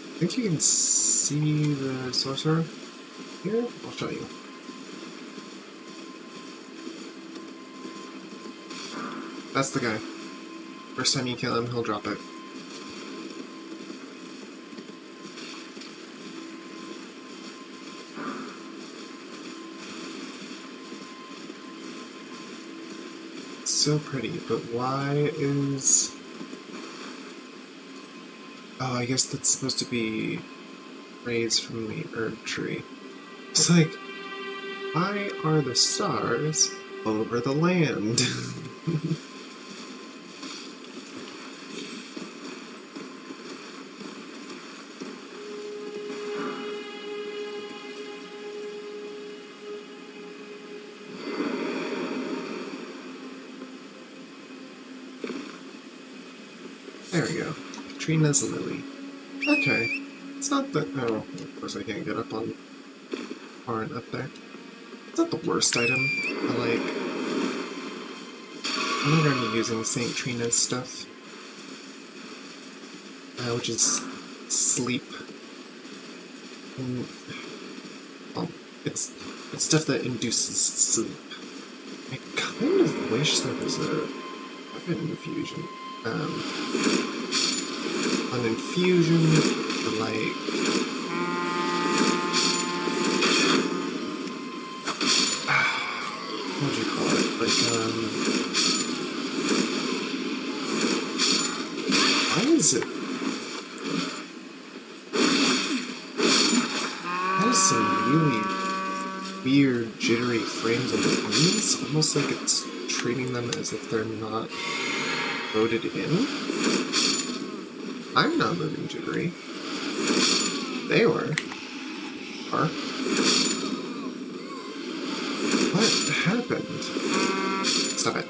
I think you can see the sorcerer here. I'll show you. That's the guy. First time you kill him, he'll drop it. So pretty, but why is... Oh, I guess that's supposed to be rays from the herb tree. It's like, why are the stars over the land? There we go. Katrina's lily. Okay. It's not the... Oh, of course I can't get up on... Aren't up there. It's not the worst item. I like... Whenever I'm using St. Trina's stuff, which is sleep. Well, it's stuff that induces sleep. I kind of wish there was a weapon infusion. An infusion for like... what would you call it? Like, why is it? That is some really weird, jittery frames of the enemies, almost like it's treating them as if they're not loaded in. I'm not moving jittery. They were. What happened? Stop it.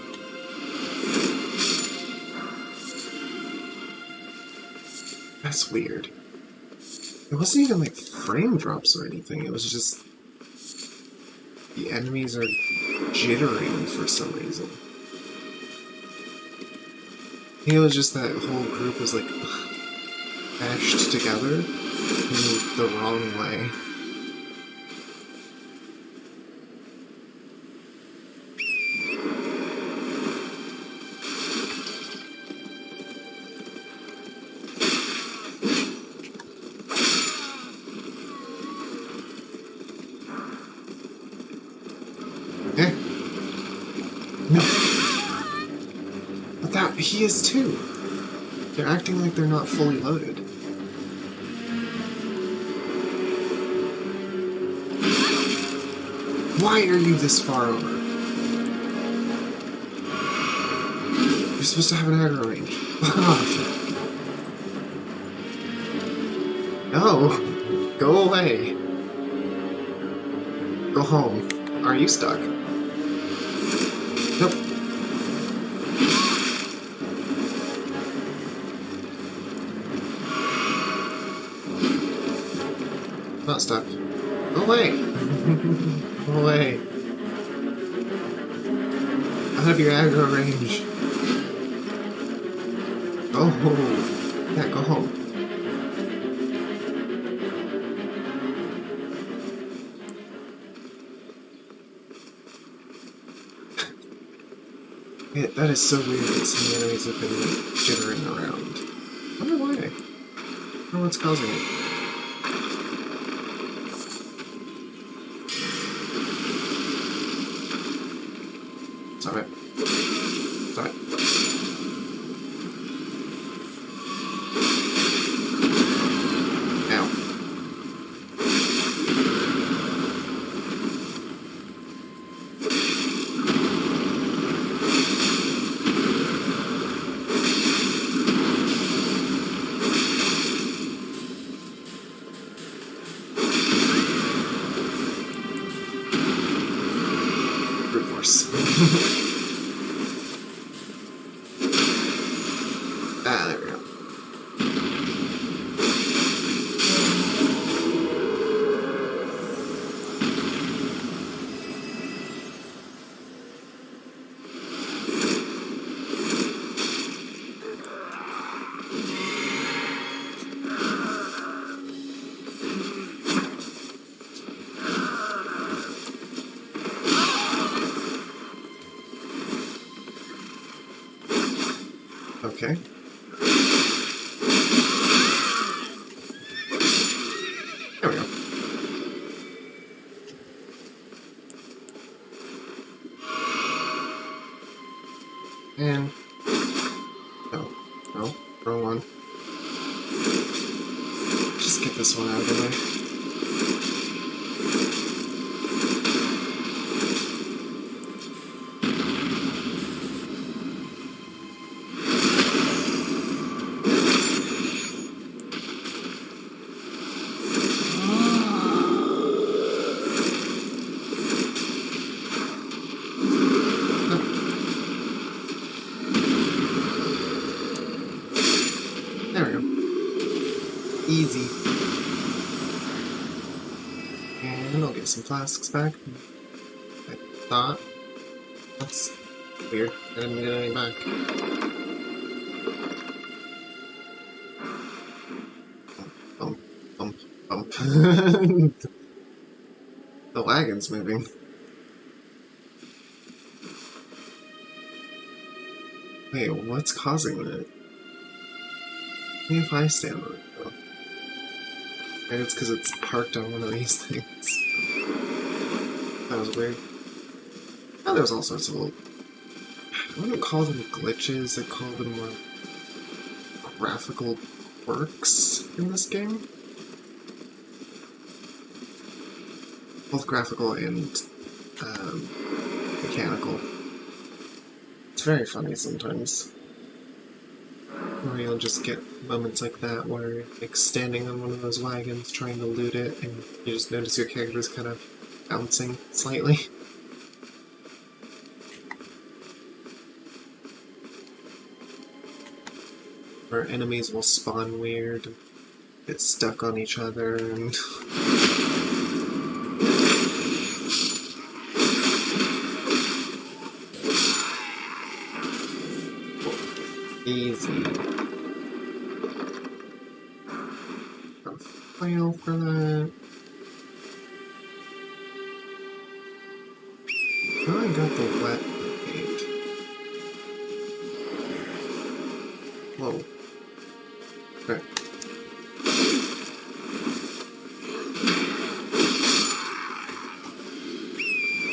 That's weird. It wasn't even like frame drops or anything, it was just... the enemies are jittering for some reason. I think it was just that whole group was like mashed together in the wrong way. No. But that, he is too. They're acting like they're not fully loaded. Why are you this far over? You're supposed to have an aggro range. No! Go away! Go home. Are you stuck? Nope. Not stuck. Go away! Go away! Out of your aggro range. Go home. Yeah, go home. Yeah, that is so weird that some enemies have been like, jittering around. I wonder why. I don't know what's causing it. Stop it. Stop it. course. Ah, there we go. Okay. There we go. And no, wrong one. Just get this one out of the way. There we go. Easy. And I'll get some flasks back. I thought. That's weird. I didn't get any back. Bump, bump, bump. The wagon's moving. Wait, what's causing that? Maybe if I stand on it, though. Maybe it's because it's parked on one of these things. That was weird. Oh, there's all sorts of little... I wouldn't call them glitches, I'd call them more graphical quirks in this game. Both graphical and mechanical. It's very funny sometimes. Or you'll just get moments like that where you're like standing on one of those wagons trying to loot it and you just notice your character's kind of bouncing slightly. Or enemies will spawn weird and get stuck on each other and... Easy. Got a file for that. Oh, I got the wet paint. Whoa. Okay.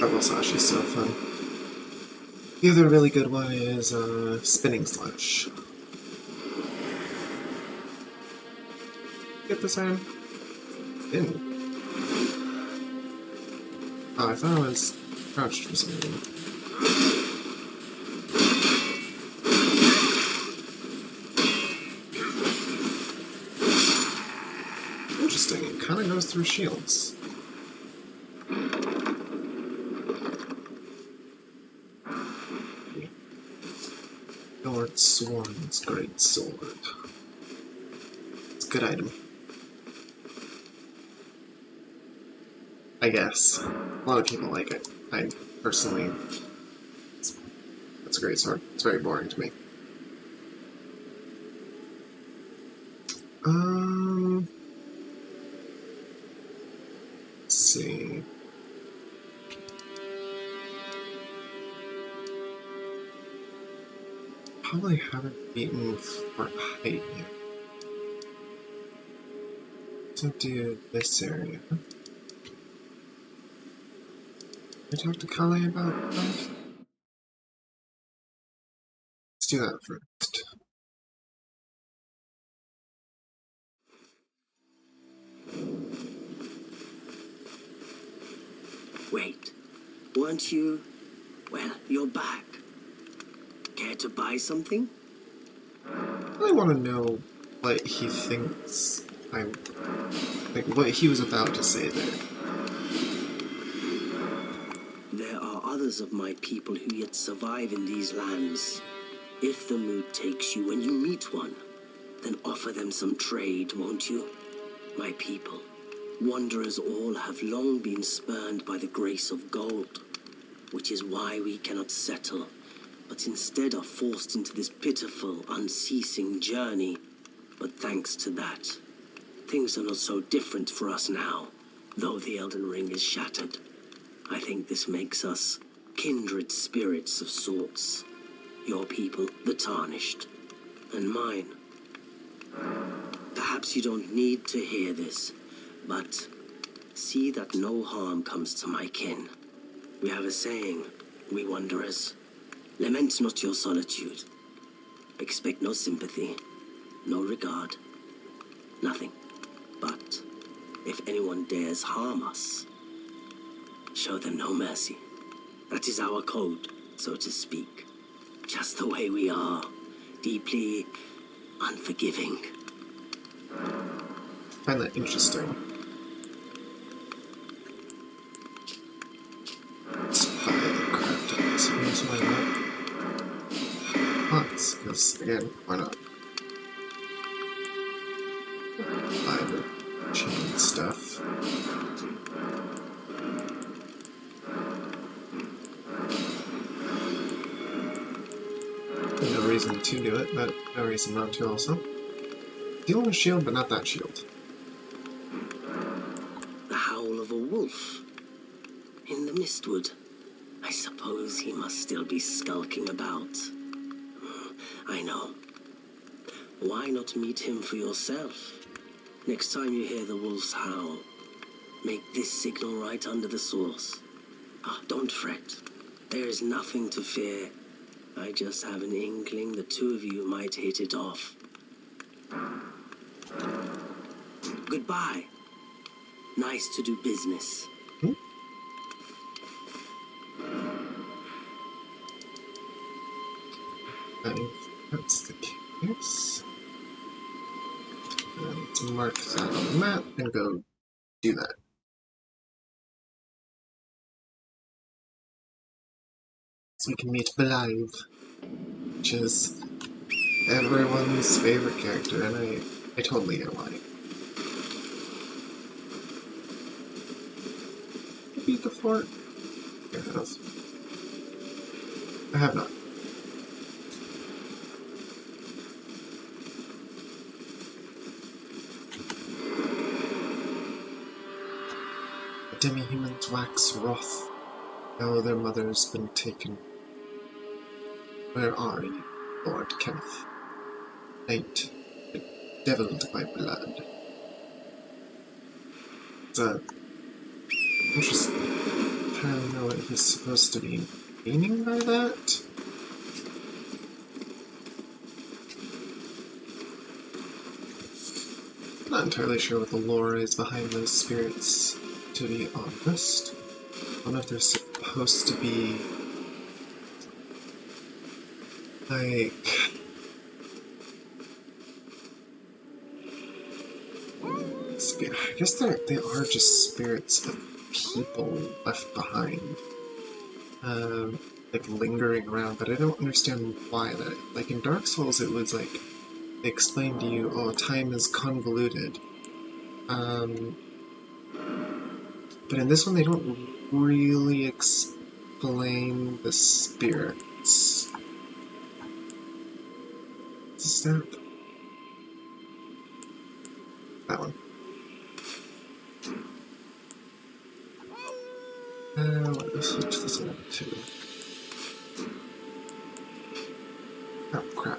That Wasashi's so fun. The other really good one is Spinning Slash. Get this item? Didn't. Oh, I thought I was crouched for some reason. Interesting, it kind of goes through shields. Lord Sworn's great sword. It's a good item. I guess. A lot of people like it. I personally... It's a great sword. It's very boring to me. Let's see... Probably haven't beaten for height yet. So do this area. I talk to Kale about that? Let's do that first. Wait, weren't you... Well, you're back. Care to buy something? I really want to know what he thinks like what he was about to say there. There are are others of my people who yet survive in these lands. If the mood takes you and you meet one, then offer them some trade, won't you? My people, wanderers all have long been spurned by the grace of gold, which is why we cannot settle, but instead are forced into this pitiful, unceasing journey. But thanks to that, things are not so different for us now, though the Elden Ring is shattered. I think this makes us kindred spirits of sorts. Your people, the Tarnished, and mine. Perhaps you don't need to hear this, but see that no harm comes to my kin. We have a saying, we wanderers. Lament not your solitude. Expect no sympathy, no regard, nothing. But if anyone dares harm us, show them no mercy. That is our code, so to speak. Just the way we are, deeply unforgiving. I find that interesting. Let's buy the craft. So here's why not. Lots, because again, why not? Buy the chain stuff. No reason to do it, but no reason not to also. Deal with a shield, but not that shield. The howl of a wolf in the mistwood. I suppose he must still be skulking about. I know. Why not meet him for yourself? Next time you hear the wolf's howl, make this signal right under the source. Don't fret. There is nothing to fear. I just have an inkling the two of you might hit it off. Goodbye. Nice to do business. That's the case. I need to mark that on the map and go do that. So we can meet Belive, which is everyone's favorite character, and I totally get why. Beat the fort? Yeah, I have not. The demi-humans wax wroth, now their mother's been taken. Where are you, Lord Kenneth? Knight, bedeviled by blood. It's interesting. I don't know what he's supposed to be meaning by that. Not entirely sure what the lore is behind those spirits, to be honest. I don't know if they're supposed to be like I guess they are just spirits of people left behind, like lingering around. But I don't understand why. That like in Dark Souls, it was like they explained to you, oh, time is convoluted. But in this one, they don't really explain the spirits. What's a stamp? That one. Let me switch this one up too. Oh, crap.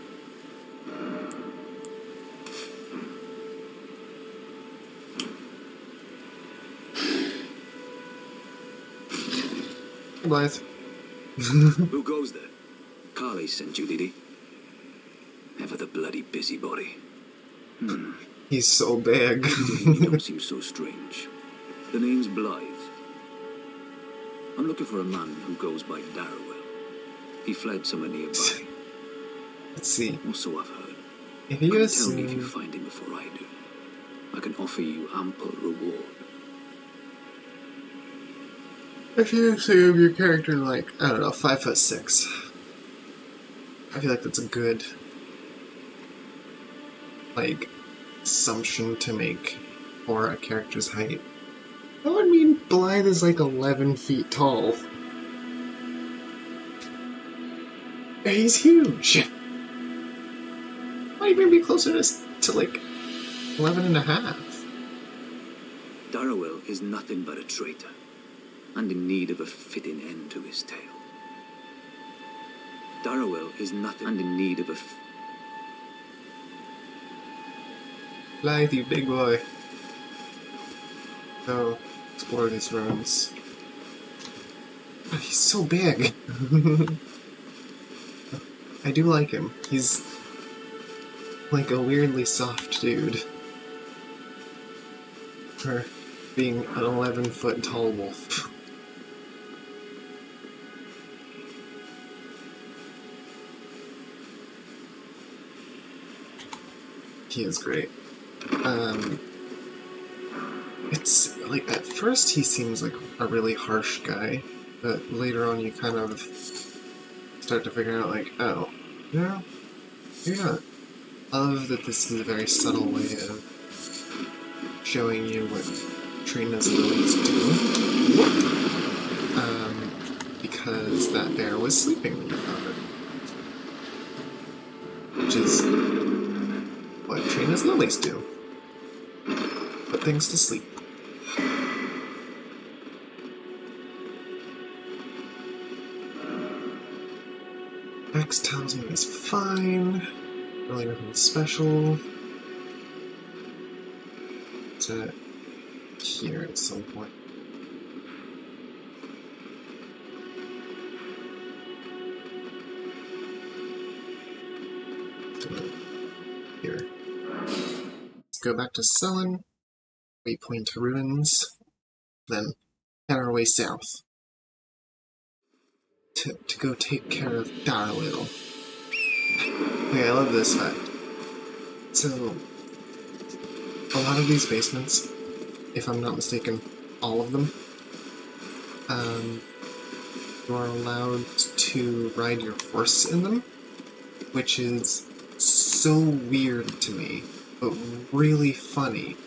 Hey, Blythe. Who goes there? Carly sent you, did he? Ever the bloody busybody. He's so big. You don't seem so strange. The name's Blythe. I'm looking for a man who goes by Darrowell. He fled somewhere nearby. Let's see. Or so I've heard. If you Come assume... tell me if you find him before I do. I can offer you ample reward. If you say of your character like, I don't know, 5'6", I feel like that's a good, like, assumption to make for a character's height. That would mean Blythe is like 11 feet tall. He's huge! Might even be closer to like 11 and a half. Darrowell is nothing but a traitor, and in need of a fitting end to his tale. Darrowell is nothing and in need of a... Blythe, you big boy. Go explore these ruins. God, he's so big! I do like him. He's like a weirdly soft dude. For being an 11-foot tall wolf. He is great. It's like at first he seems like a really harsh guy, but later on you kind of start to figure out like, oh, no, you're not. I love that this is a very subtle way of showing you what Trina's lilies do. Because that bear was sleeping when you found it. Which is what Trina's lilies do. Put things to sleep. Max tells me it's fine. Really nothing special. It's here at some point. Here. Let's go back to Sullen. Waypoint to ruins. Then head our way south. To go take care of Darrowell. Okay, I love this fact. So, a lot of these basements, if I'm not mistaken, all of them, you are allowed to ride your horse in them, which is so weird to me, but really funny,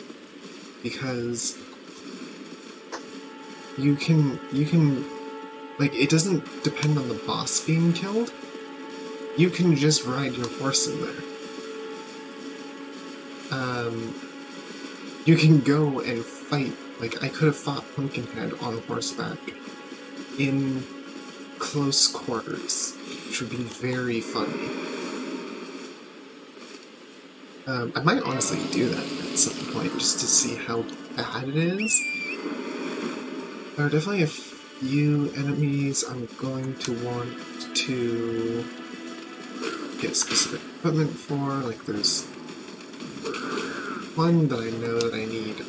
because you can, like, it doesn't depend on the boss being killed. You can just ride your horse in there. You can go and fight. Like, I could have fought Pumpkinhead on horseback in close quarters, which would be very funny. I might honestly do that at some point, just to see how bad it is. There are definitely a few enemies I'm going to want to get specific equipment for. Like, there's one that I know that I need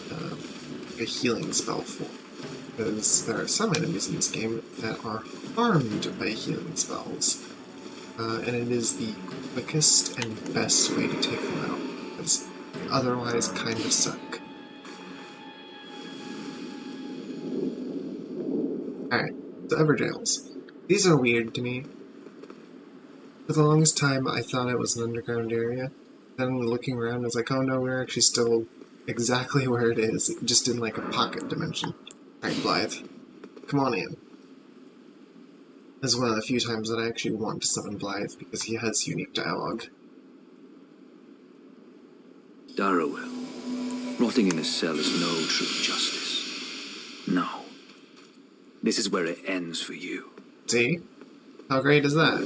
a healing spell for, because there are some enemies in this game that are harmed by healing spells, and it is the quickest and best way to take them out, because they otherwise kind of suck. Alright, so Everjails. These are weird to me. For the longest time, I thought it was an underground area. Then looking around, I was like, oh no, we're actually still exactly where it is, just in like a pocket dimension. Alright, Blythe, come on in. This is one of the few times that I actually want to summon Blythe, because he has unique dialogue. Darrowell, rotting in a cell is no true justice. No. This is where it ends for you. See? How great is that?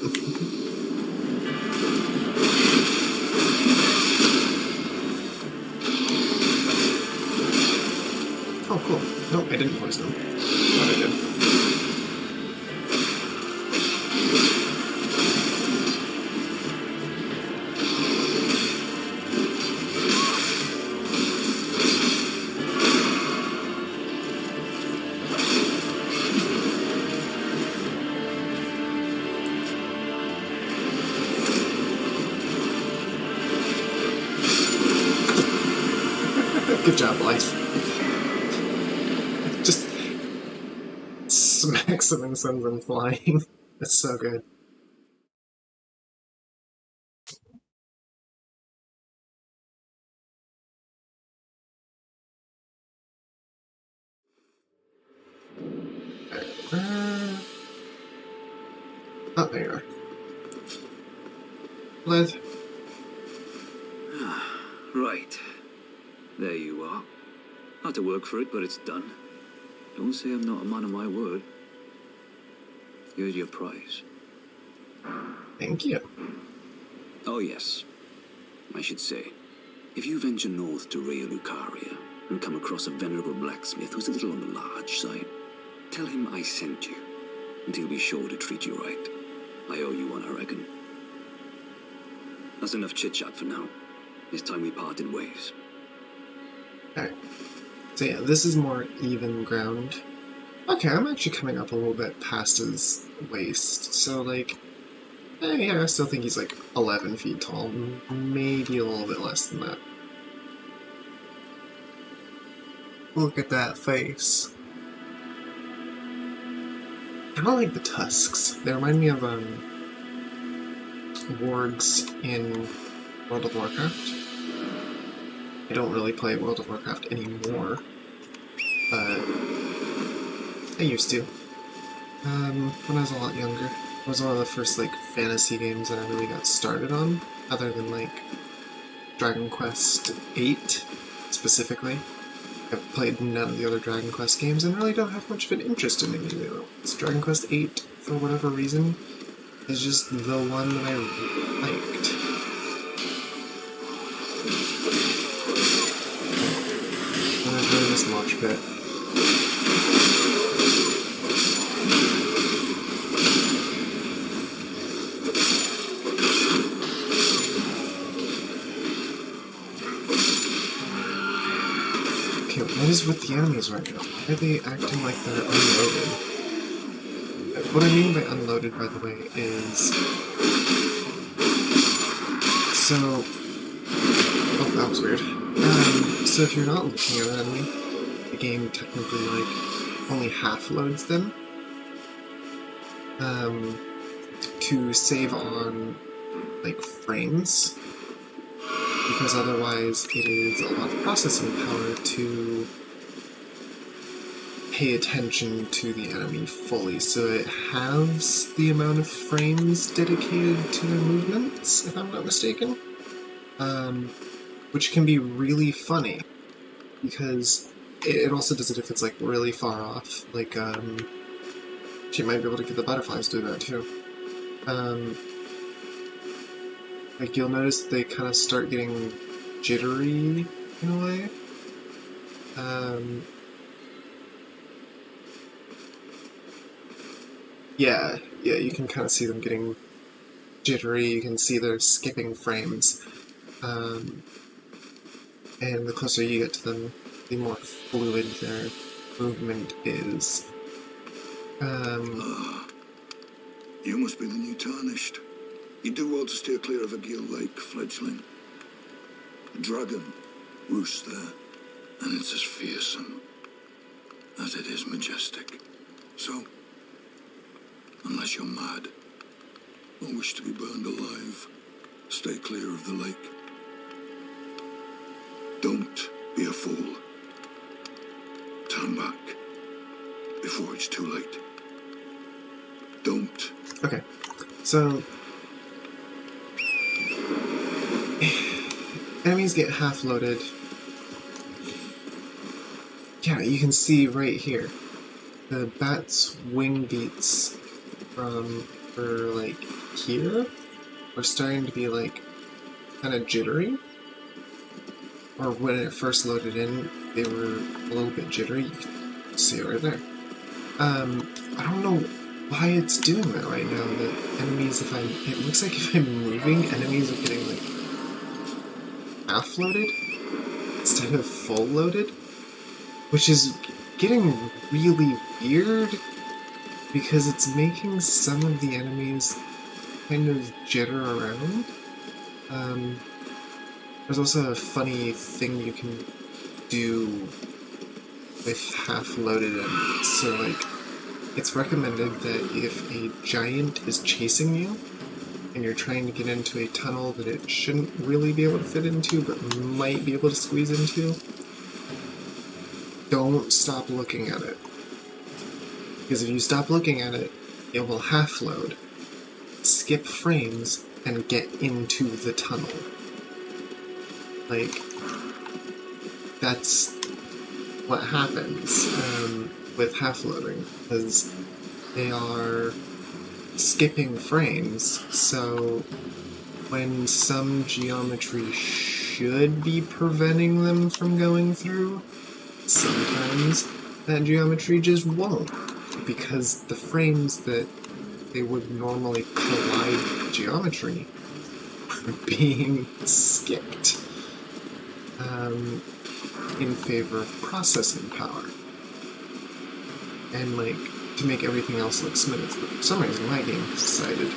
Oh, cool. Nope, I didn't poison him. Thought I did. Good job, Blythe. Just smacks them and sends them flying. It's so good. Oh, there you are. Liz. Right. There you are. Had to work for it, but it's done. Don't say I'm not a man of my word. Here's your prize. Thank you. Oh, yes. I should say, if you venture north to Rhea Lucaria and come across a venerable blacksmith who's a little on the large side, tell him I sent you, and he'll be sure to treat you right. I owe you one, I reckon. That's enough chit-chat for now. It's time we parted ways. Alright. So yeah, this is more even ground. Okay, I'm actually coming up a little bit past his waist. So, like, yeah, I still think he's like 11 feet tall. Maybe a little bit less than that. Look at that face. I don't like the tusks. They remind me of, wargs in World of Warcraft. I don't really play World of Warcraft anymore, but I used to. When I was a lot younger. It was one of the first, like, fantasy games that I really got started on, other than, like, Dragon Quest VIII, specifically. I've played none of the other Dragon Quest games and really don't have much of an interest in any of them. It's Dragon Quest VIII, for whatever reason, is just the one that I liked. I'm gonna do this launch pit. Okay, what is with the enemies right now? Why are they acting like they're unloaded? What I mean by unloaded, by the way, is... So... Oh, that was weird. So if you're not looking at an enemy, the game technically, like, only half loads them. To save on, like, frames. Because otherwise it is a lot of processing power to pay attention to the enemy fully, so it halves the amount of frames dedicated to their movements, if I'm not mistaken. Which can be really funny, because it also does it if it's, like, really far off. Like, she might be able to get the butterflies do that, too. Like, you'll notice they kind of start getting jittery, in a way. Yeah, you can kind of see them getting jittery, you can see they're skipping frames. And the closer you get to them, the more fluid their movement is. You must be the new Tarnished. You do well to steer clear of a gill lake, fledgling. A dragon roosts there, and it's as fearsome as it is majestic. So, unless you're mad or wish to be burned alive, stay clear of the lake. Don't be a fool. Turn back before it's too late. Don't. Okay, so... enemies get half-loaded. Yeah, you can see right here. The bat's wing beats from, like, here are starting to be, like, kind of jittery. Or when it first loaded in, they were a little bit jittery. You can see it right there. I don't know why it's doing that right now. The enemies, it looks like if I'm moving, enemies are getting, like, half loaded instead of full loaded, which is getting really weird because it's making some of the enemies kind of jitter around. There's also a funny thing you can do with half loaded enemies. So, like, it's recommended that if a giant is chasing you and you're trying to get into a tunnel that it shouldn't really be able to fit into but might be able to squeeze into, don't stop looking at it. Because if you stop looking at it, it will half-load, skip frames, and get into the tunnel. Like, that's what happens with half-loading, because they are skipping frames, so when some geometry should be preventing them from going through, sometimes that geometry just won't, because the frames that they would normally collide geometry are being skipped in favor of processing power. And, like, to make everything else look smooth. For some reason, my game decided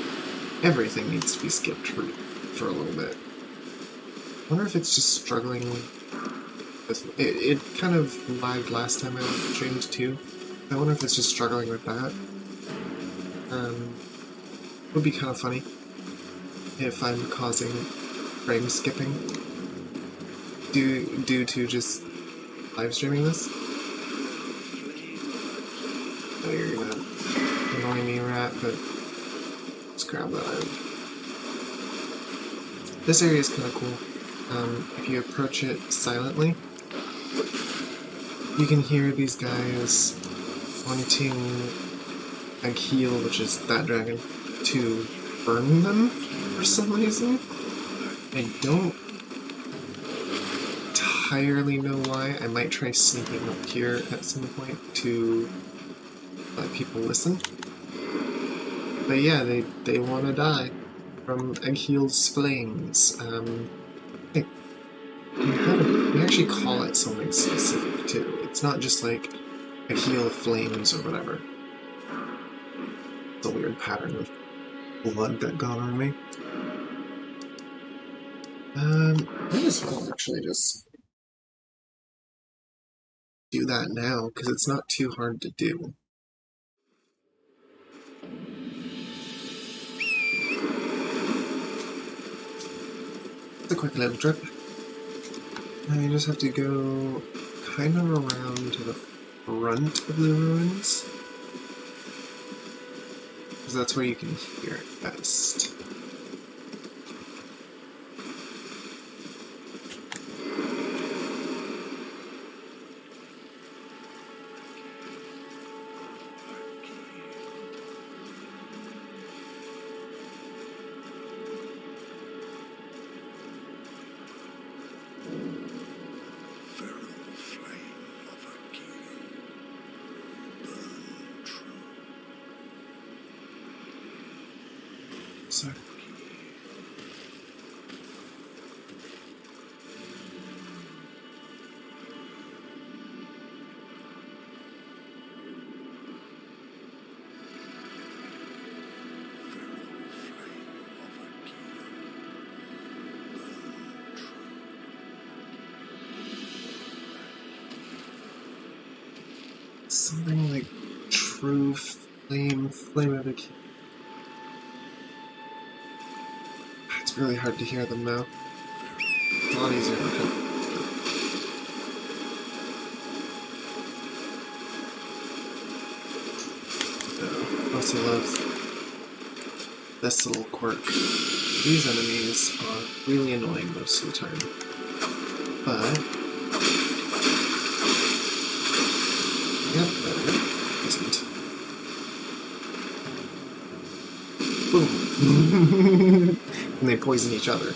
everything needs to be skipped for a little bit. I wonder if it's just struggling with... It kind of lagged last time I streamed too. I wonder if it's just struggling with that. It would be kind of funny if I'm causing frame skipping due to just live streaming this. Oh, you're gonna annoy me, rat, but let's grab that item. This area is kind of cool. If you approach it silently, you can hear these guys wanting Akhil, which is that dragon, to burn them for some reason. I don't entirely know why. I might try sneaking up here at some point to let people listen. But yeah, they want to die from Akhil's flames. We actually call it something specific too. It's not just like Akhil flames or whatever. It's a weird pattern of blood that got on me. I just will actually just do that now, because it's not too hard to do. It's a quick little trip. You just have to go kind of around to the front of the ruins, because that's where you can hear it best. So. Something like true flame of the key. It's really hard to hear them now. It's a lot easier to cut. I also love this little quirk. These enemies are really annoying most of the time, but yep, that isn't. Boom! And they poison each other.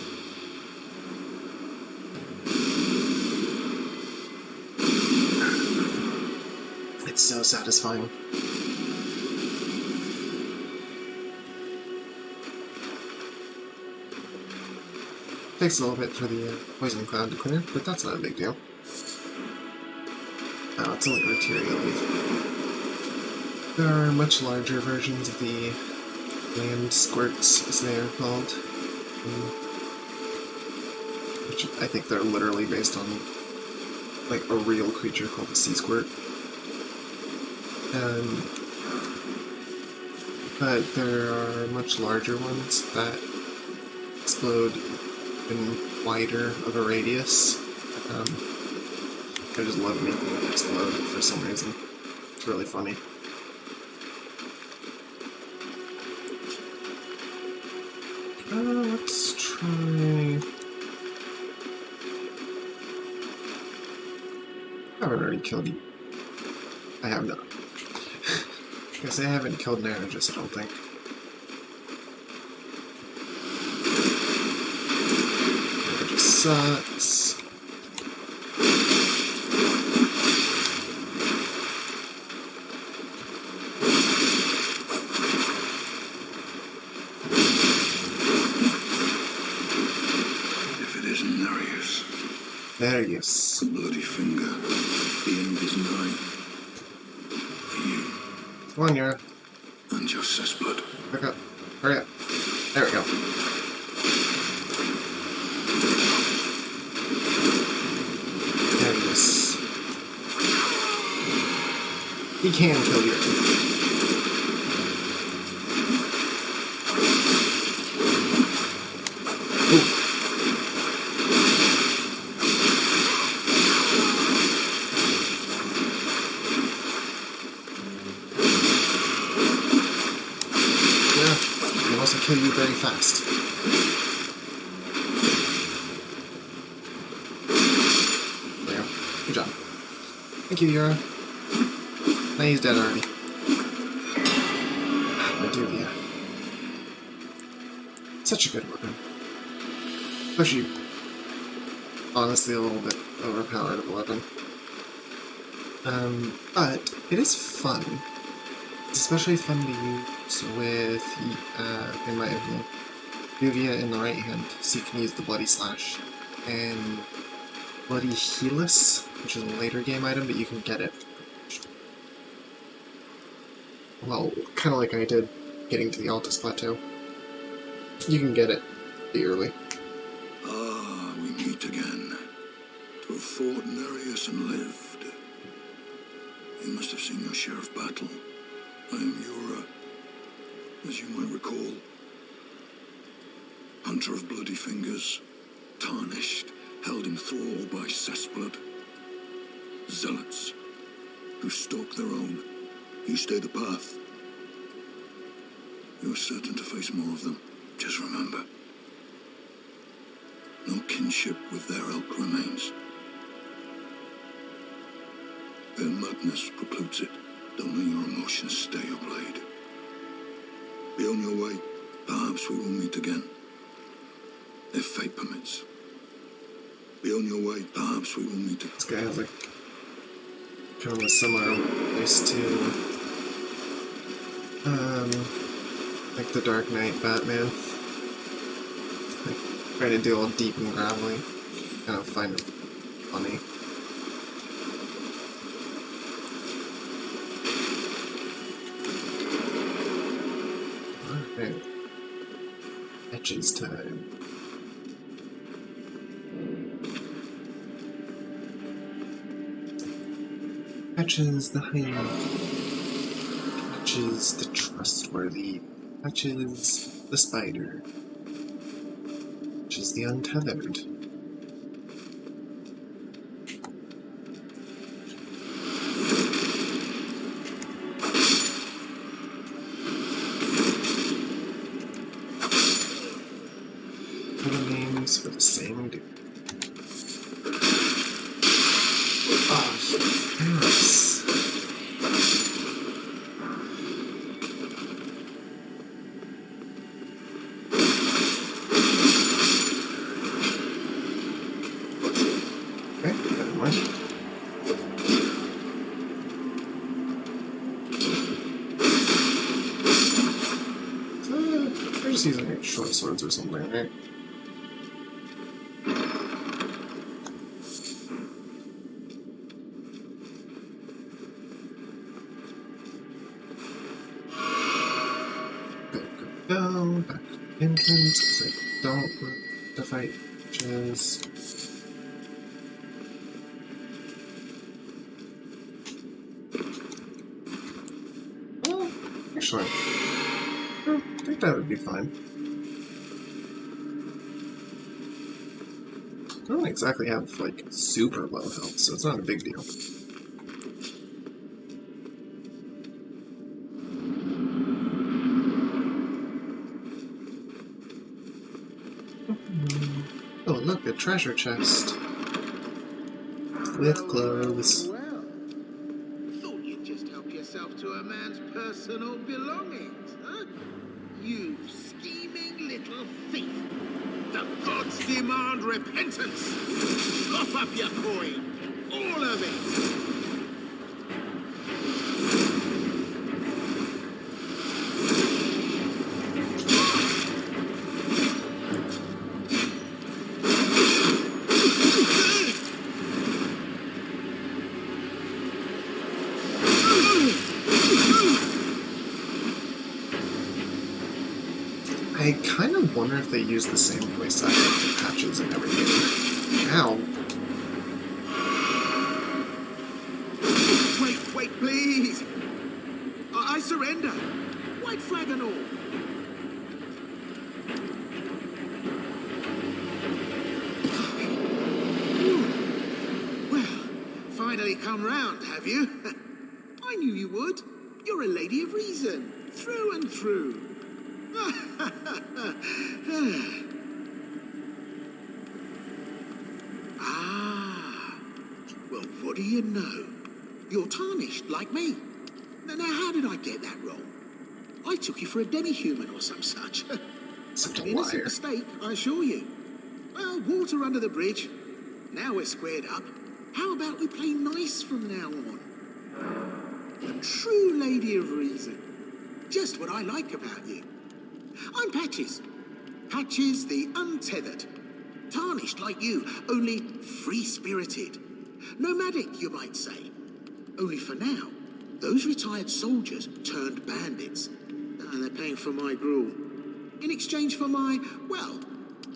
It's so satisfying. Takes a little bit for the poison cloud to clear, but that's not a big deal. Oh, it's only arterial leaf. There are much larger versions of the land squirts, as they are called. Which I think they're literally based on like a real creature called the sea squirt. but there are much larger ones that explode in wider of a radius. I just love making them explode for some reason. It's really funny. Let's try... I haven't already killed you. I have not. Because I haven't killed Narajus, I don't think. Narajus sucks. Darius. The bloody finger. The end is nigh. For you. Come on, Yara. And your cessblood. Pick up. Hurry up. There we go. Darius. He can kill you. Kill you very fast. There you go. Good job. Thank you, Yura. Now he's dead already. Medulia. Such a good weapon. Especially, honestly, a little bit overpowered of a weapon. But it is fun. It's especially fun to use with, in my opinion, Yuvia in the right hand, so you can use the Bloody Slash, and Bloody Healus, which is a later game item, but you can get it. Well, kind of like I did getting to the Altus Plateau. You can get it pretty early. Ah, we meet again. To have fought Nereus and lived. You must have seen your share of battle. I am Yura, as you might recall. Hunter of bloody fingers, tarnished, held in thrall by cessblood. Zealots, who stalk their own. You stay the path. You are certain to face more of them. Just remember, no kinship with their ilk remains. Their madness precludes it. Don't let your emotions stay your blade. Be on your way. Perhaps we will meet again. If fate permits. Be on your way. Perhaps we will meet again. This guy has like kind of a similar voice to like the Dark Knight Batman. Like trying to do all deep and gravelly. Kind of find it funny. Alright. Etches time. Patches the high, Patches the trustworthy, Patches the spider, Patches the untethered. Other names for the same dude. Oh, yes. Okay, never mind. So, they're just using like short swords or something, right? Go back to the entrance, because I don't want to fight witches. Oh, actually, think that would be fine. I don't exactly have, like, super low health, so it's not a big deal. Oh, look, a treasure chest. With clothes. Well, thought you'd just help yourself to a man's personal belongings, huh? You scheming little thief. The gods demand repentance. Cough up your coin. All of it. I kind of wonder if they use the same voice actor for patches and everything. Ow. Wait, please. I surrender. White flag and all. Well, finally come round, have you? I knew you would. You're a lady of reason, through and through. Well, what do you know? You're tarnished, like me. Now, how did I get that wrong? I took you for a demi-human or some such. Such a An innocent liar. mistake, I assure you. Well, water under the bridge. Now we're squared up. How about we play nice from now on? A true lady of reason. Just what I like about you. I'm Patches. Patches the untethered. Tarnished like you, only free-spirited. Nomadic, you might say. Only for now, those retired soldiers turned bandits. And they're paying for my gruel. In exchange for my, well,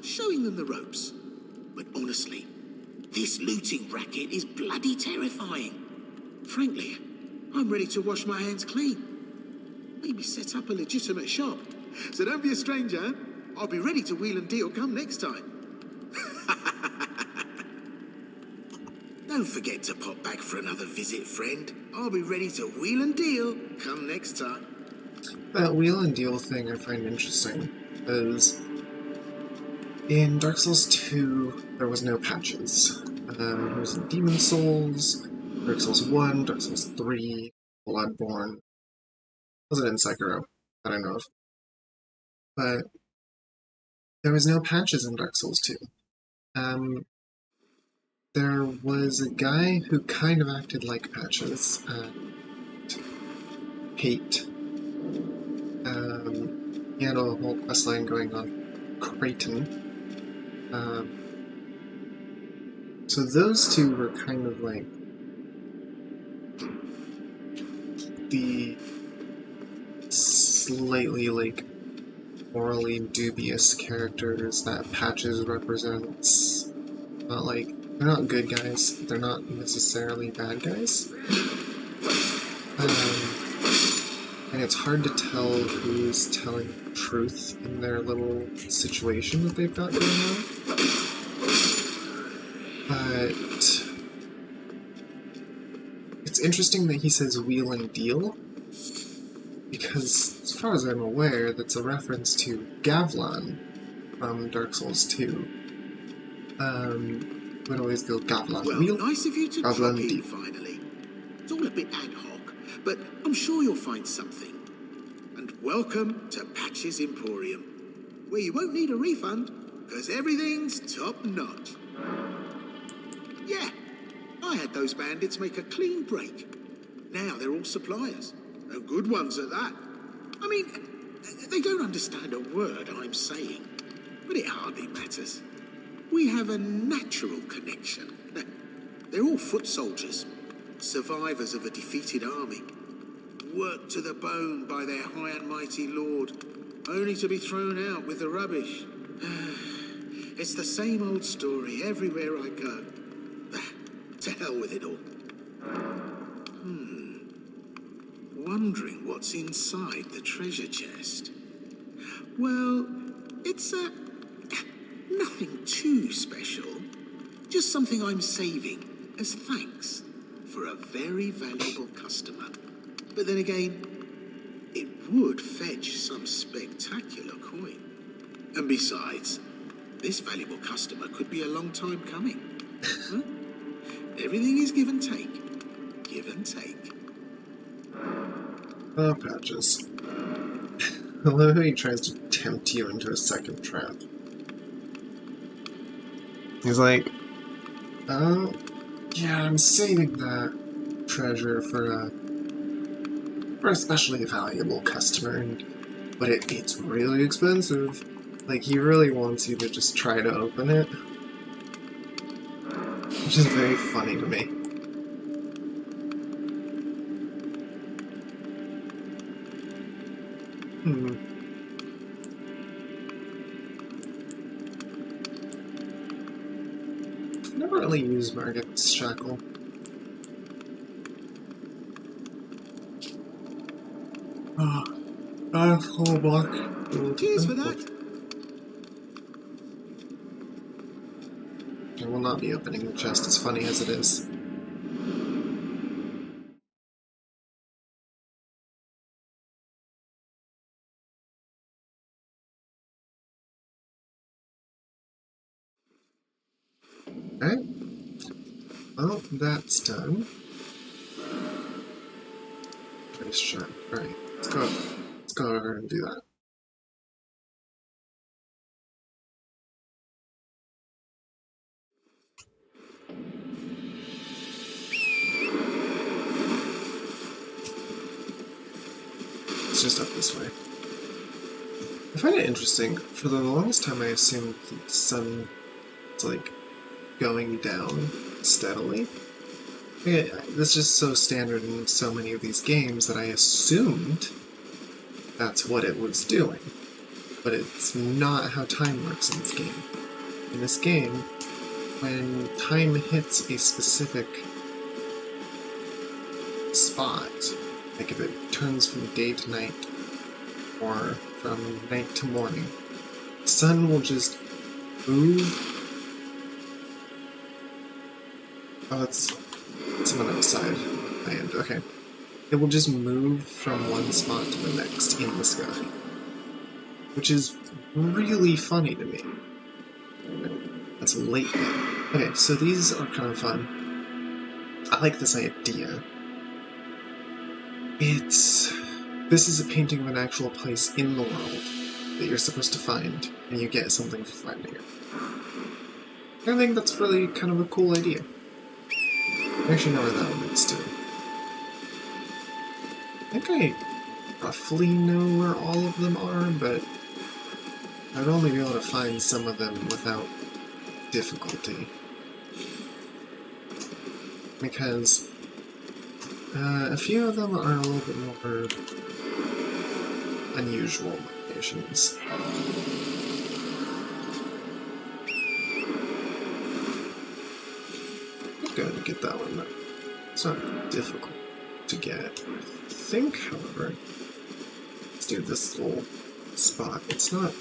showing them the ropes. But honestly, this looting racket is bloody terrifying. Frankly, I'm ready to wash my hands clean. Maybe set up a legitimate shop. So don't be a stranger. I'll be ready to wheel and deal come next time. Don't forget to pop back for another visit, friend. I'll be ready to wheel and deal come next time. That wheel and deal thing I find interesting, because in Dark Souls 2, there was no patches. It was in Demon Souls, Dark Souls 1, Dark Souls 3, Bloodborne. Wasn't in Sekiro, that I know of. But there was no patches in Dark Souls 2. There was a guy who kind of acted like patches, Hate. He had a whole questline going on Creighton. So those two were kind of like the slightly like morally dubious characters that Patches represents. Not like they're not good guys, they're not necessarily bad guys. And it's hard to tell who's telling the truth in their little situation that they've got going on. But it's interesting that he says wheel and deal, because as far as I'm aware, that's a reference to Gavlan from Dark Souls 2. Would always go Gavlan Well, wheel, nice of you to Gavlan drop in deal. finally. It's all a bit ad hoc, but I'm sure you'll find something. And welcome to Patches Emporium, where you won't need a refund, because everything's top notch. Yeah, I had those bandits make a clean break. Now they're all suppliers, and good ones at that. I mean, they don't understand a word I'm saying, but it hardly matters. We have a natural connection. They're all foot soldiers, survivors of a defeated army, worked to the bone by their high and mighty lord, only to be thrown out with the rubbish. It's the same old story everywhere I go. To hell with it all. Wondering what's inside the treasure chest. Well, it's nothing too special. Just something I'm saving as thanks for a very valuable customer. But then again, it would fetch some spectacular coin. And besides, this valuable customer could be a long time coming. Huh? Everything is give and take. Give and take. Oh, Patches. I love how he tries to tempt you into a second trap. He's like, oh, yeah, I'm saving that treasure for a especially valuable customer, but it's really expensive. Like, he really wants you to just try to open it. Which is very funny to me. I've never really used Margit's Shackle. Ah, a whole block. Cheers for that. I will not be opening the chest, as funny as it is. Alright. Well, that's done. Pretty sure. Alright, let's go. Let's go over and do that. It's just up this way. I find it interesting. For the longest time, I assumed the sun was like going down steadily. Yeah, that's just so standard in so many of these games that I assumed that's what it was doing. But it's not how time works in this game. In this game, when time hits a specific spot, like if it turns from day to night, or from night to morning, the sun will just move. Oh, that's someone outside my end. Okay. It will just move from one spot to the next in the sky. Which is really funny to me. That's late now. Okay, so these are kind of fun. I like this idea. This is a painting of an actual place in the world that you're supposed to find, and you get something for finding it. I think that's really kind of a cool idea. I actually know where that one leads to. I think I roughly know where all of them are, but I'd only be able to find some of them without difficulty. Because a few of them are a little bit more unusual locations. I'm going to get that one, though. It's not difficult to get. I think, however, let's do this little spot. It's not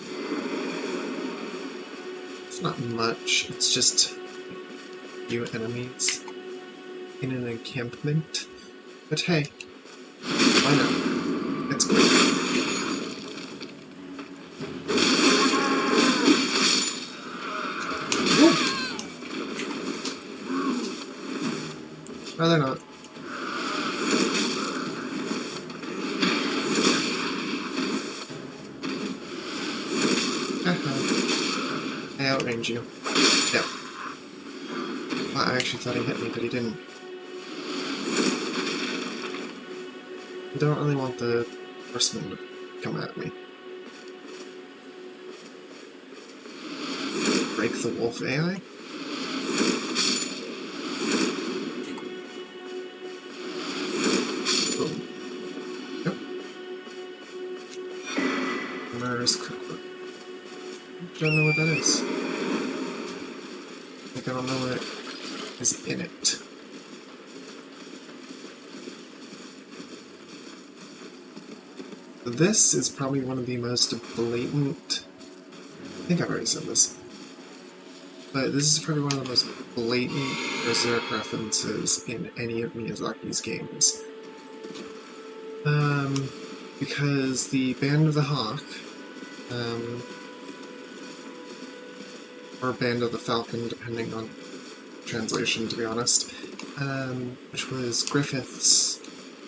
much. It's just a few enemies in an encampment. But hey, why not? It's great. No, they're not. I outrange you. Yeah. Well, I actually thought he hit me, but he didn't. I don't really want the horseman to come at me. Break the wolf AI? Boom. Yep. Murderous cookbook. I don't know what that is. Like, I don't know what is in it. this is probably one of the most blatant... I think I've already said this. But this is probably one of the most blatant Berserk references in any of Miyazaki's games. Because the Band of the Hawk, or Band of the Falcon, depending on translation, to be honest, which was Griffith's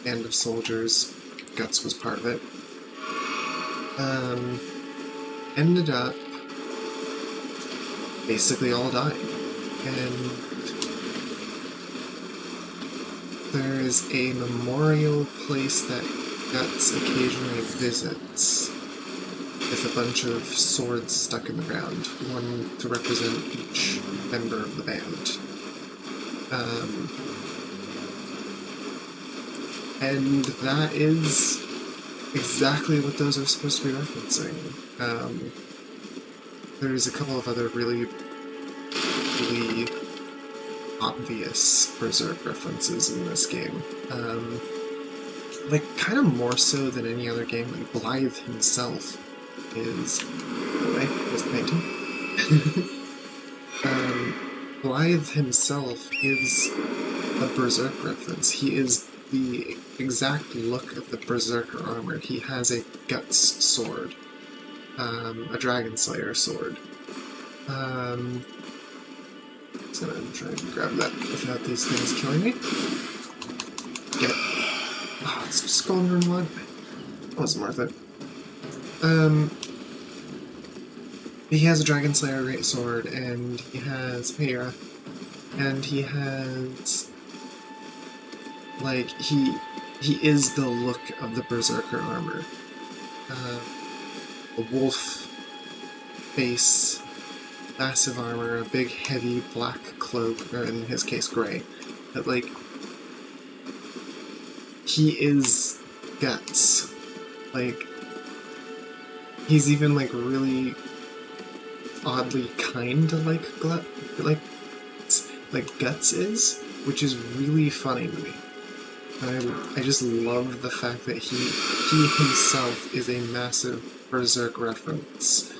band of soldiers, Guts was part of it, ended up basically all dying. And there is a memorial place that Guts occasionally visits with a bunch of swords stuck in the ground, one to represent each member of the band. And that is exactly what those are supposed to be referencing. There's a couple of other really obvious Berserk references in this game. Like, kind of more so than any other game. Like, Blythe himself is... By the way, was painting. Blythe himself is a Berserk reference. He is the exact look of the Berserker armor. He has a Guts sword. A Dragon Slayer sword. I'm just gonna try and grab that without these things killing me. Get it. Oh, it's just going to run one. That wasn't worth it. He has a Dragon Slayer great sword, and he has Hera, and he has... like, he is the look of the Berserker armor. A wolf face, massive armor, a big heavy black cloak, or in his case gray. But like, he is Guts. Like, he's even like really oddly kind to like Guts is, which is really funny to me. I just love the fact that he himself is a massive Berserk reference.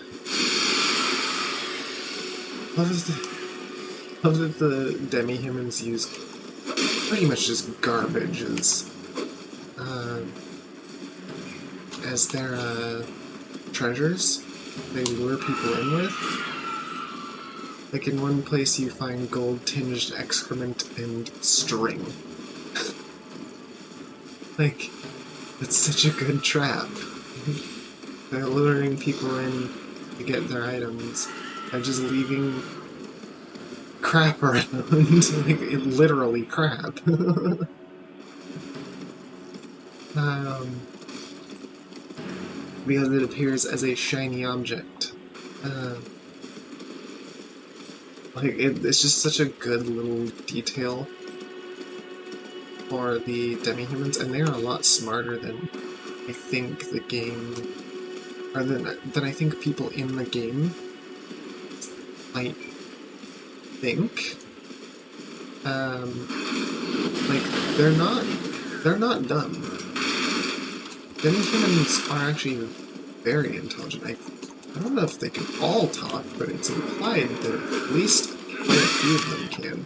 Love that the demi-humans use pretty much just garbage as their treasures they lure people in with. Like, in one place you find gold-tinged excrement and string. Like, it's such a good trap. They're luring people in to get their items by just leaving crap around. Like, literally crap. Because it appears as a shiny object. Like, it's just such a good little detail for the demi-humans, and they're a lot smarter than I think the game, or than I think people in the game might think. Like, they're not dumb. Demi-humans are actually very intelligent. I don't know if they can all talk, but it's implied that at least quite a few of them can.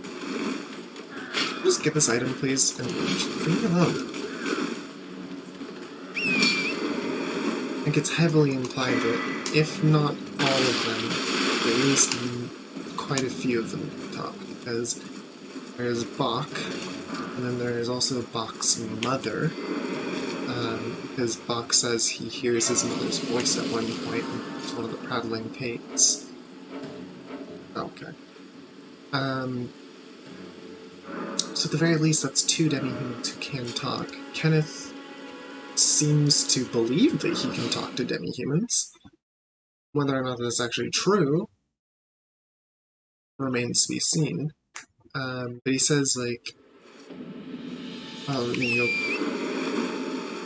Just get this item, please, and just leave it alone. I think it's heavily implied that, if not all of them, at least quite a few of them talk, because there's Bach, and then there's also Bach's mother, because Bach says he hears his mother's voice at one point, and it's one of the prattling pates. Okay. So at the very least, that's two demi-humans who can talk. Kenneth seems to believe that he can talk to demi-humans. Whether or not that's actually true remains to be seen. But he says, like, well, I mean,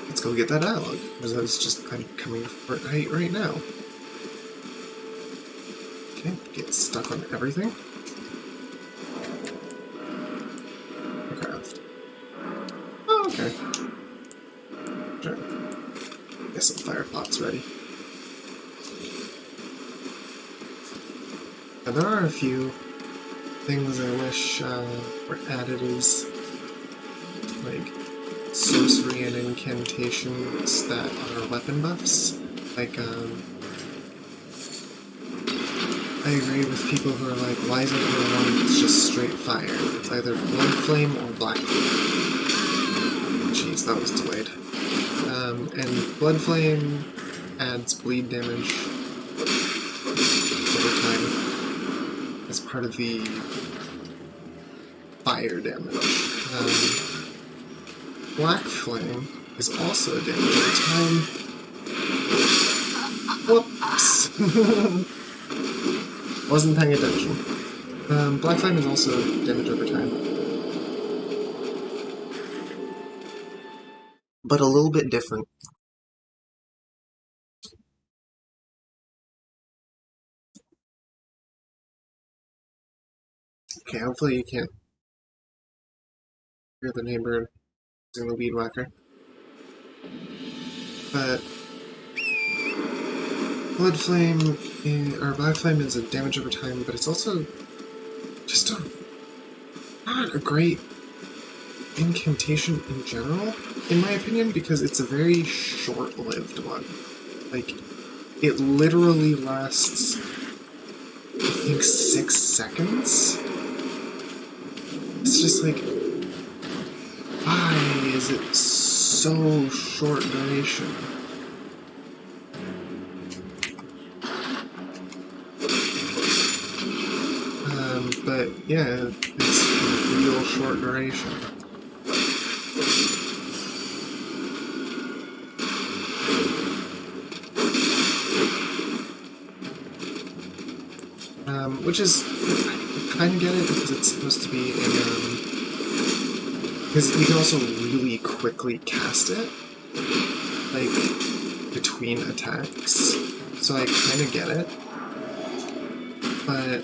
let's go get that dialogue, because I was just kind of coming right now. Okay, get stuck on everything. Oh, okay. Sure. Guess I'll There are a few things I wish were added as like sorcery and incantations that are weapon buffs. Like, I agree with people who are like, why isn't there one that's just straight fire? It's either blood flame or black flame. Jeez, that was delayed. And blood flame adds bleed damage over time as part of the fire damage. Black flame is also a damage over time. Whoops! Wasn't paying attention. Black flame is also damage over time. But a little bit different. Okay, hopefully you can't hear the neighbor using the weed whacker. But blood flame or black flame is a damage over time, but it's also just not a great incantation in general, in my opinion, because it's a very short-lived one. Like, it literally lasts, I think, 6 seconds? It's just like, why is it so short duration? But yeah, it's real short duration. Which is, I kind of get it, because it's supposed to be a, because you can also really quickly cast it, like, between attacks, so I kind of get it, but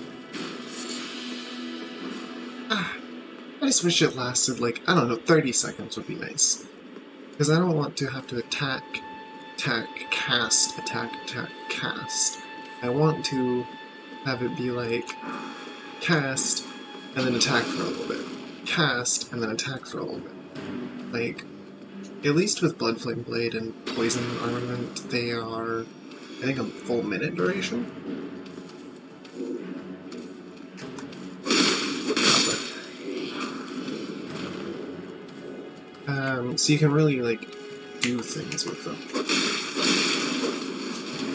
I just wish it lasted, like, I don't know, 30 seconds would be nice, because I don't want to have to attack, cast. I want to have it be like, cast, and then attack for a little bit. Cast, and then attack for a little bit. Like, at least with Blood Flame Blade and Poison Armament, they are, I think, a full minute duration. So you can really, like, do things with them.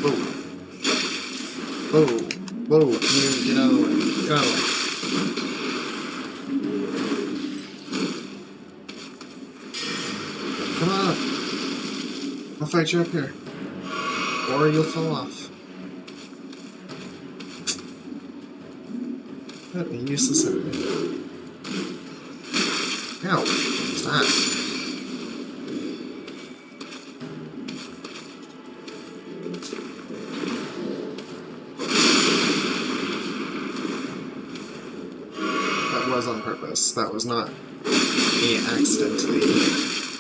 Whoa. Whoa. Whoa, can you get out of the way? Get out of the way. Come on up. I'll fight you up here. Or you'll fall off. What a useless enemy. Ow. What's that? On purpose. That was not me accidentally.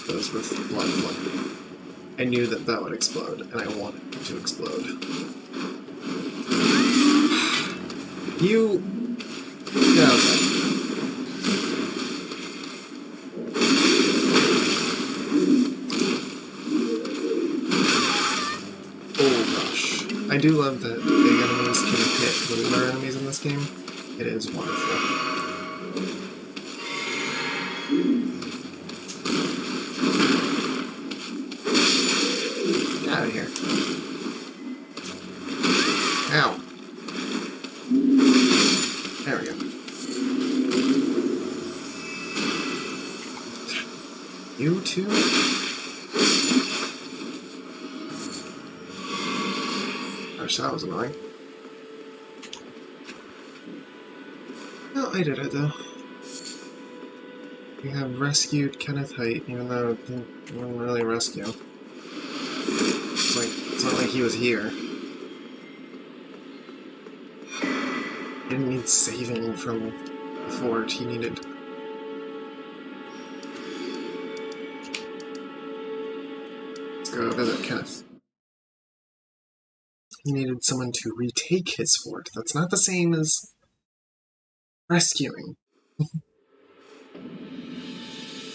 That was with blood flame. I knew that that would explode, and I wanted it to explode. You... Get out of there. Oh gosh. I do love that big enemies can hit littler enemies in this game. It is wonderful. Out of here. Ow. There we go. You too? Gosh, that was annoying. No, I did it though. We have rescued Kenneth Haight, even though it didn't really rescue. It's not like he was here. He didn't need saving from the fort, he needed... Let's go visit Kenneth. he needed someone to retake his fort. That's not the same as rescuing. I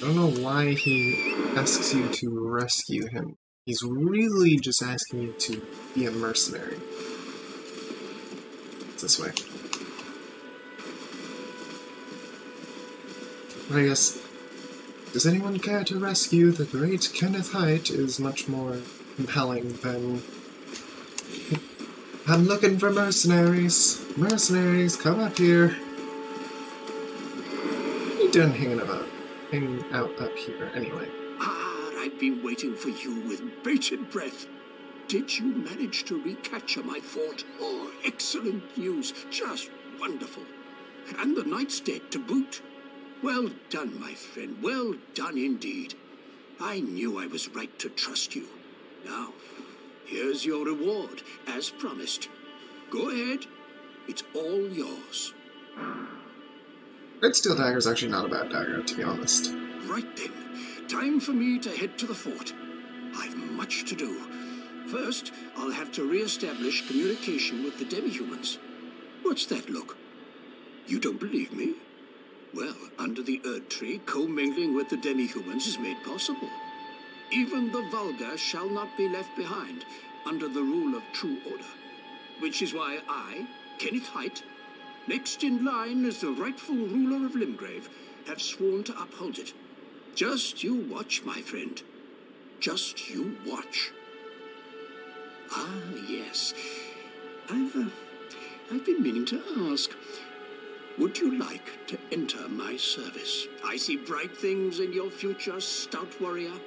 don't know why he asks you to rescue him. He's really just asking you to be a mercenary. It's this way. I guess, does anyone care to rescue the great Kenneth Haight is much more compelling than... I'm looking for mercenaries. Mercenaries, come up here. What are you doing hanging out up here anyway? Ah, I've been waiting for you with bated breath. Did you manage to recapture my fort? Oh, excellent news. Just wonderful. And the knight's dead to boot. Well done, my friend. Well done indeed. I knew I was right to trust you. Now, here's your reward, as promised. Go ahead. It's all yours. Red Steel Dagger is actually not a bad dagger, to be honest. Right then. Time for me to head to the fort. I've much to do. First, I'll have to re-establish communication with the demi-humans. What's that look? You don't believe me? Well, under the Erd Tree, commingling with the demi-humans is made possible. Even the vulgar shall not be left behind under the rule of true order. Which is why I, Kenneth Haight, next in line as the rightful ruler of Limgrave, have sworn to uphold it. Just you watch, my friend. Just you watch. Ah, yes. I've been meaning to ask. Would you like to enter my service? I see bright things in your future, stout warrior.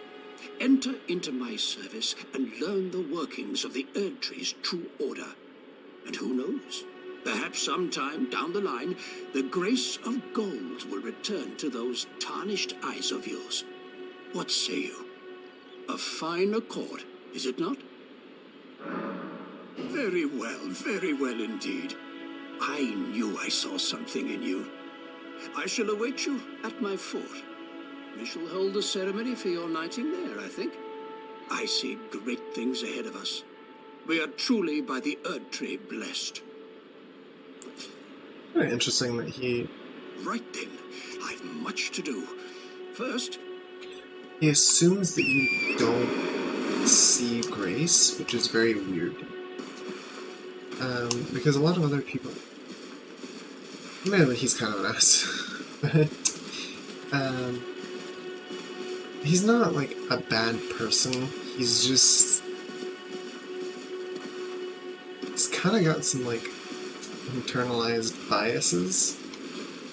Enter into my service and learn the workings of the Erd Tree's true order. And who knows? Perhaps sometime down the line, the grace of gold will return to those tarnished eyes of yours. What say you? A fine accord, is it not? Very well indeed. I knew I saw something in you. I shall await you at my fort. We shall hold the ceremony for your knighting there, I think. I see great things ahead of us. We are truly by the Erd Tree blessed. Very interesting that he... Right then, I've much to do. First... He assumes that you don't see Grace, which is very weird. Because a lot of other people... Admittedly, he's kind of an ass. But, he's not, like, a bad person. He's just... He's kind of got some, like, internalized biases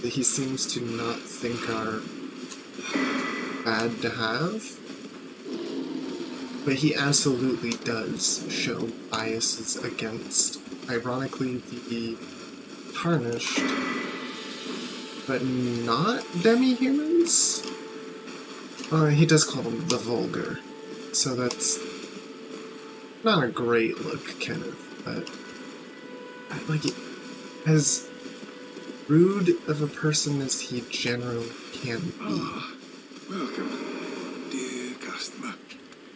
that he seems to not think are bad to have. But he absolutely does show biases against, ironically, the tarnished, but not demi-humans? He does call them the vulgar, so that's not a great look, Kenneth, but like, as rude of a person as he generally can be. Ah, welcome, dear customer.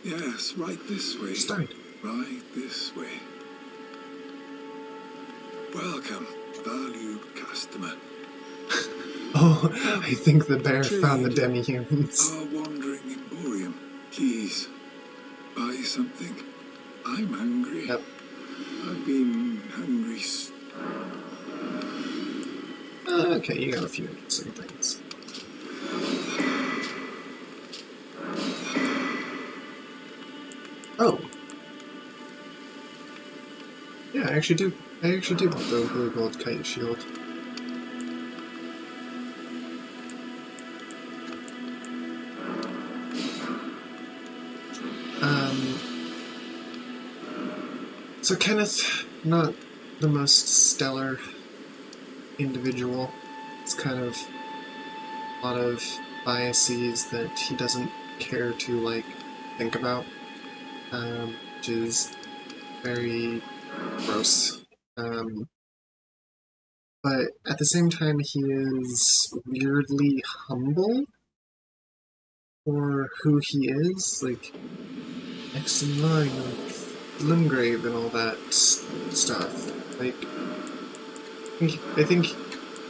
Yes, right this way. Start. Right this way. Welcome, valued customer. Oh, I think the bear found the demi-humans. Our wandering emporium. Please, buy something. I'm hungry. Yep. I've been hungry. Okay, you got a few interesting things. Oh. Yeah, I actually do want the blue gold kite shield. So Kenneth, not the most stellar individual. It's kind of a lot of biases that he doesn't care to, like, think about, which is very gross. But at the same time, he is weirdly humble for who he is. Like, next in line of Limgrave and all that stuff. Like, I think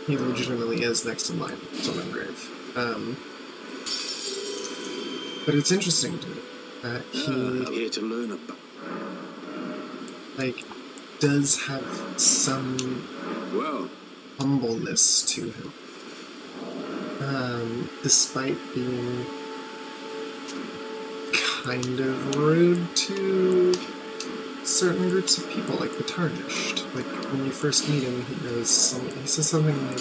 he legitimately is next in line to Limgrave. But it's interesting to me that he, I'm here to learn about. like, does have some Well, humbleness to him. Despite being kind of rude to certain groups of people, like the Tarnished. Like, when you first meet him, he says something like,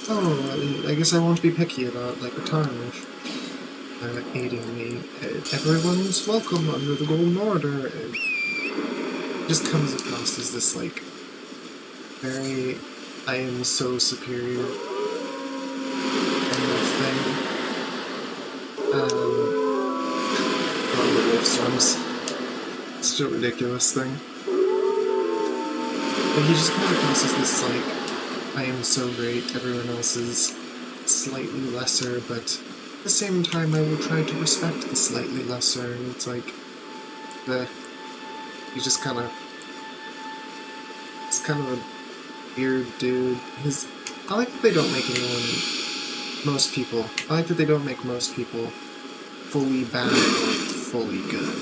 "Oh, I guess I won't be picky about, like, the Tarnished aiding me. Everyone's welcome under the Golden Order." And it just comes across as this, like, very, I am so superior kind of thing. The Wolfstorms. It's such a ridiculous thing. But he just comes across as this, like, I am so great, everyone else is slightly lesser, but at the same time I will try to respect the slightly lesser, and it's like, he just kind of, it's kind of a weird dude. I like that they don't make most people fully bad or fully good.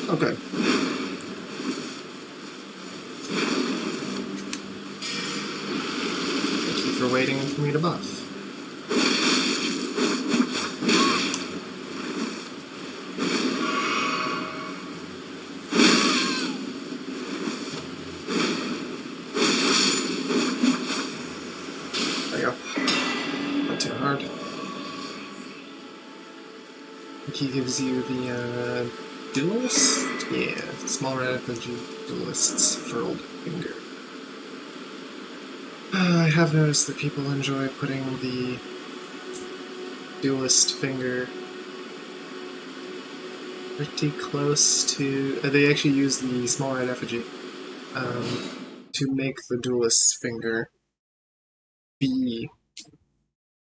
Okay. Thank you for waiting for me to buff. There you go. Not too hard. I think he gives you the, Duelist? Yeah, small red effigy duelist's furled finger. I have noticed that people enjoy putting the duelist finger pretty close to... they actually use the small red effigy to make the duelist's finger be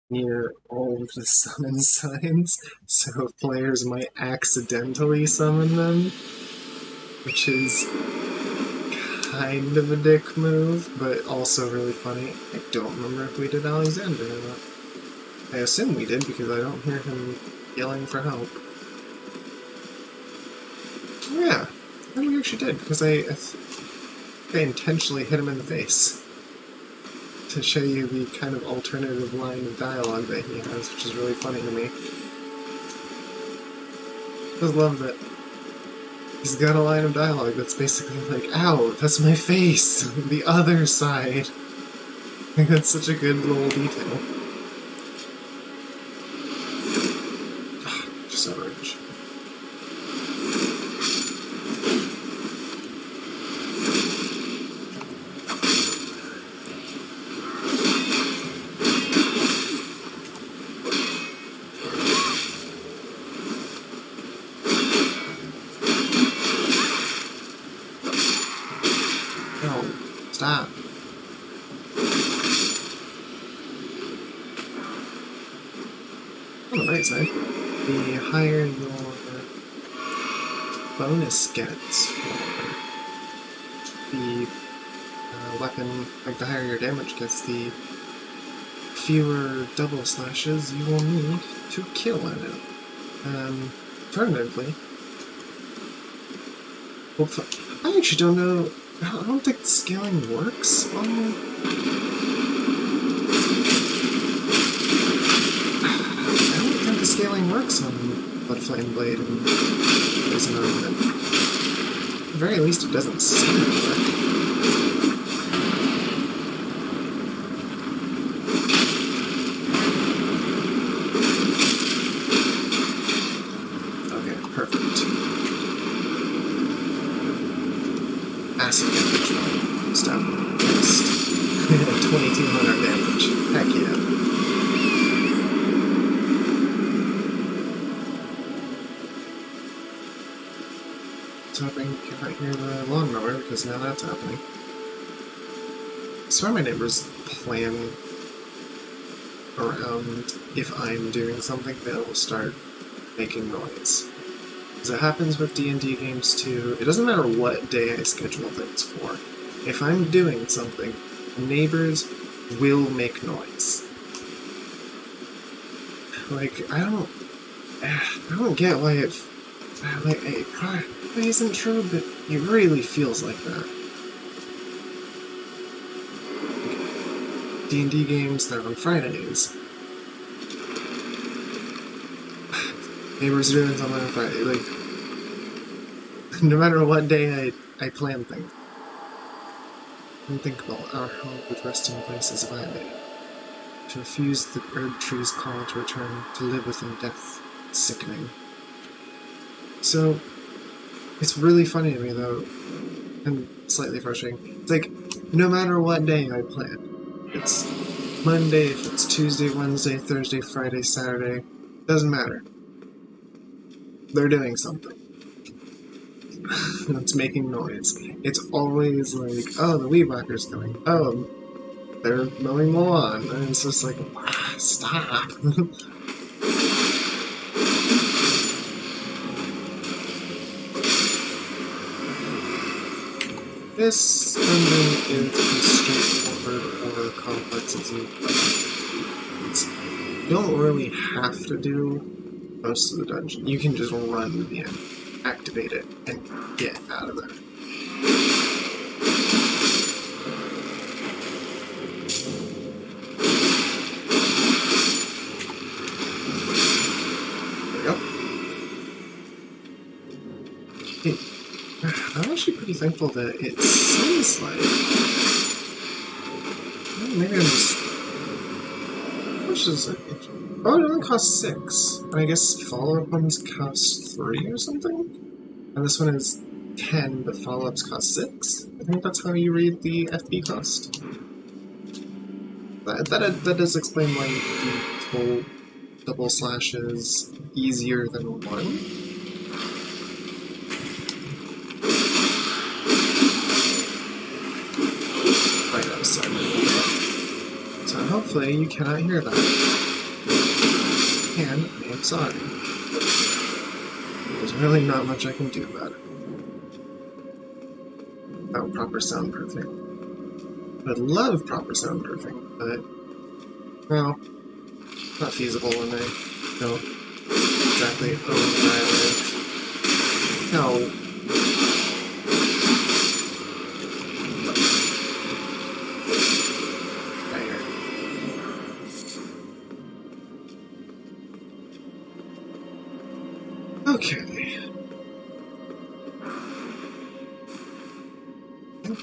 near all of the summon signs, so players might accidentally summon them, which is kind of a dick move, but also really funny. I don't remember if we did Alexander or not. I assume we did, because I don't hear him yelling for help. Yeah, I think we actually did, because I intentionally hit him in the face to show you the kind of alternative line of dialogue that he has, which is really funny to me. I just love that he's got a line of dialogue that's basically like, ow, that's my face! The other side! I think that's such a good little detail. Just so rich. No, stop. On the right side, the higher your bonus gets for the weapon, like the higher your damage gets, the fewer double slashes you will need to kill at it. Alternatively, I actually don't know. I don't think scaling works on. I don't think the scaling works on Bloodflame Blade and Poison Armament. At the very least, it doesn't seem to work. Okay, perfect. Acid damage. Stop. Missed. 2200 damage. Heck yeah. was hoping you cannot hear the lawnmower, because now that's happening. I swear my neighbors plan around if I'm doing something, they'll start making noise. Because it happens with D&D games too. It doesn't matter what day I schedule things for. If I'm doing something, neighbors will make noise. Like, I don't get why it probably isn't true, but it really feels like that. D&D games, they're on Fridays. Neighbors are doing something on Friday. Like, no matter what day I plan things. And think about our hallowed resting places violated. To refuse the herb tree's call to return to live within death. Sickening. So, it's really funny to me though, and slightly frustrating. It's like, no matter what day I plan, it's Monday, if it's Tuesday, Wednesday, Thursday, Friday, Saturday, doesn't matter. They're doing something. It's making noise. It's always like, oh, the weed whacker's coming. Oh, they're mowing the lawn. And it's just like, stop. This dungeon is as straightforward or complex as you don't really have to do most of the dungeon. You can just run to the end, activate it, and get out of there. There we go. I'm actually pretty thankful that it seems like... Well, maybe I'm just... How much does it... Oh, it only costs 6. And I guess follow-up ones cost 3 or something? And this one is 10, but follow-ups cost 6? I think that's how you read the FP cost. That does explain why the full double slash is easier than 1. So hopefully you cannot hear that. And I am sorry. There's really not much I can do about it. Without proper soundproofing. I'd love proper soundproofing, but, well, not feasible when I don't exactly own where I live. No. Okay.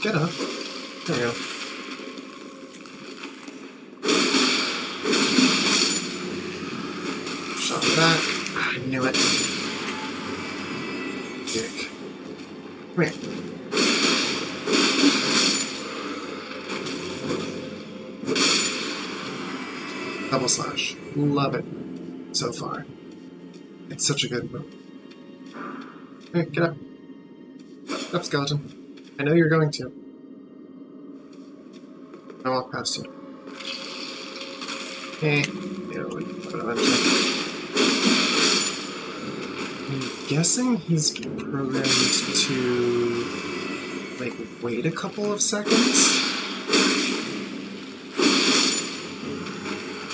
Get up. There we go. Shot that. I knew it. Dick. Come here. Double slash. Love it. So far. It's such a good move. Hey, get up. Get up, skeleton. I know you're going to. I'll walk past you. Hey. Eventually. I'm guessing he's programmed to, like, wait a couple of seconds?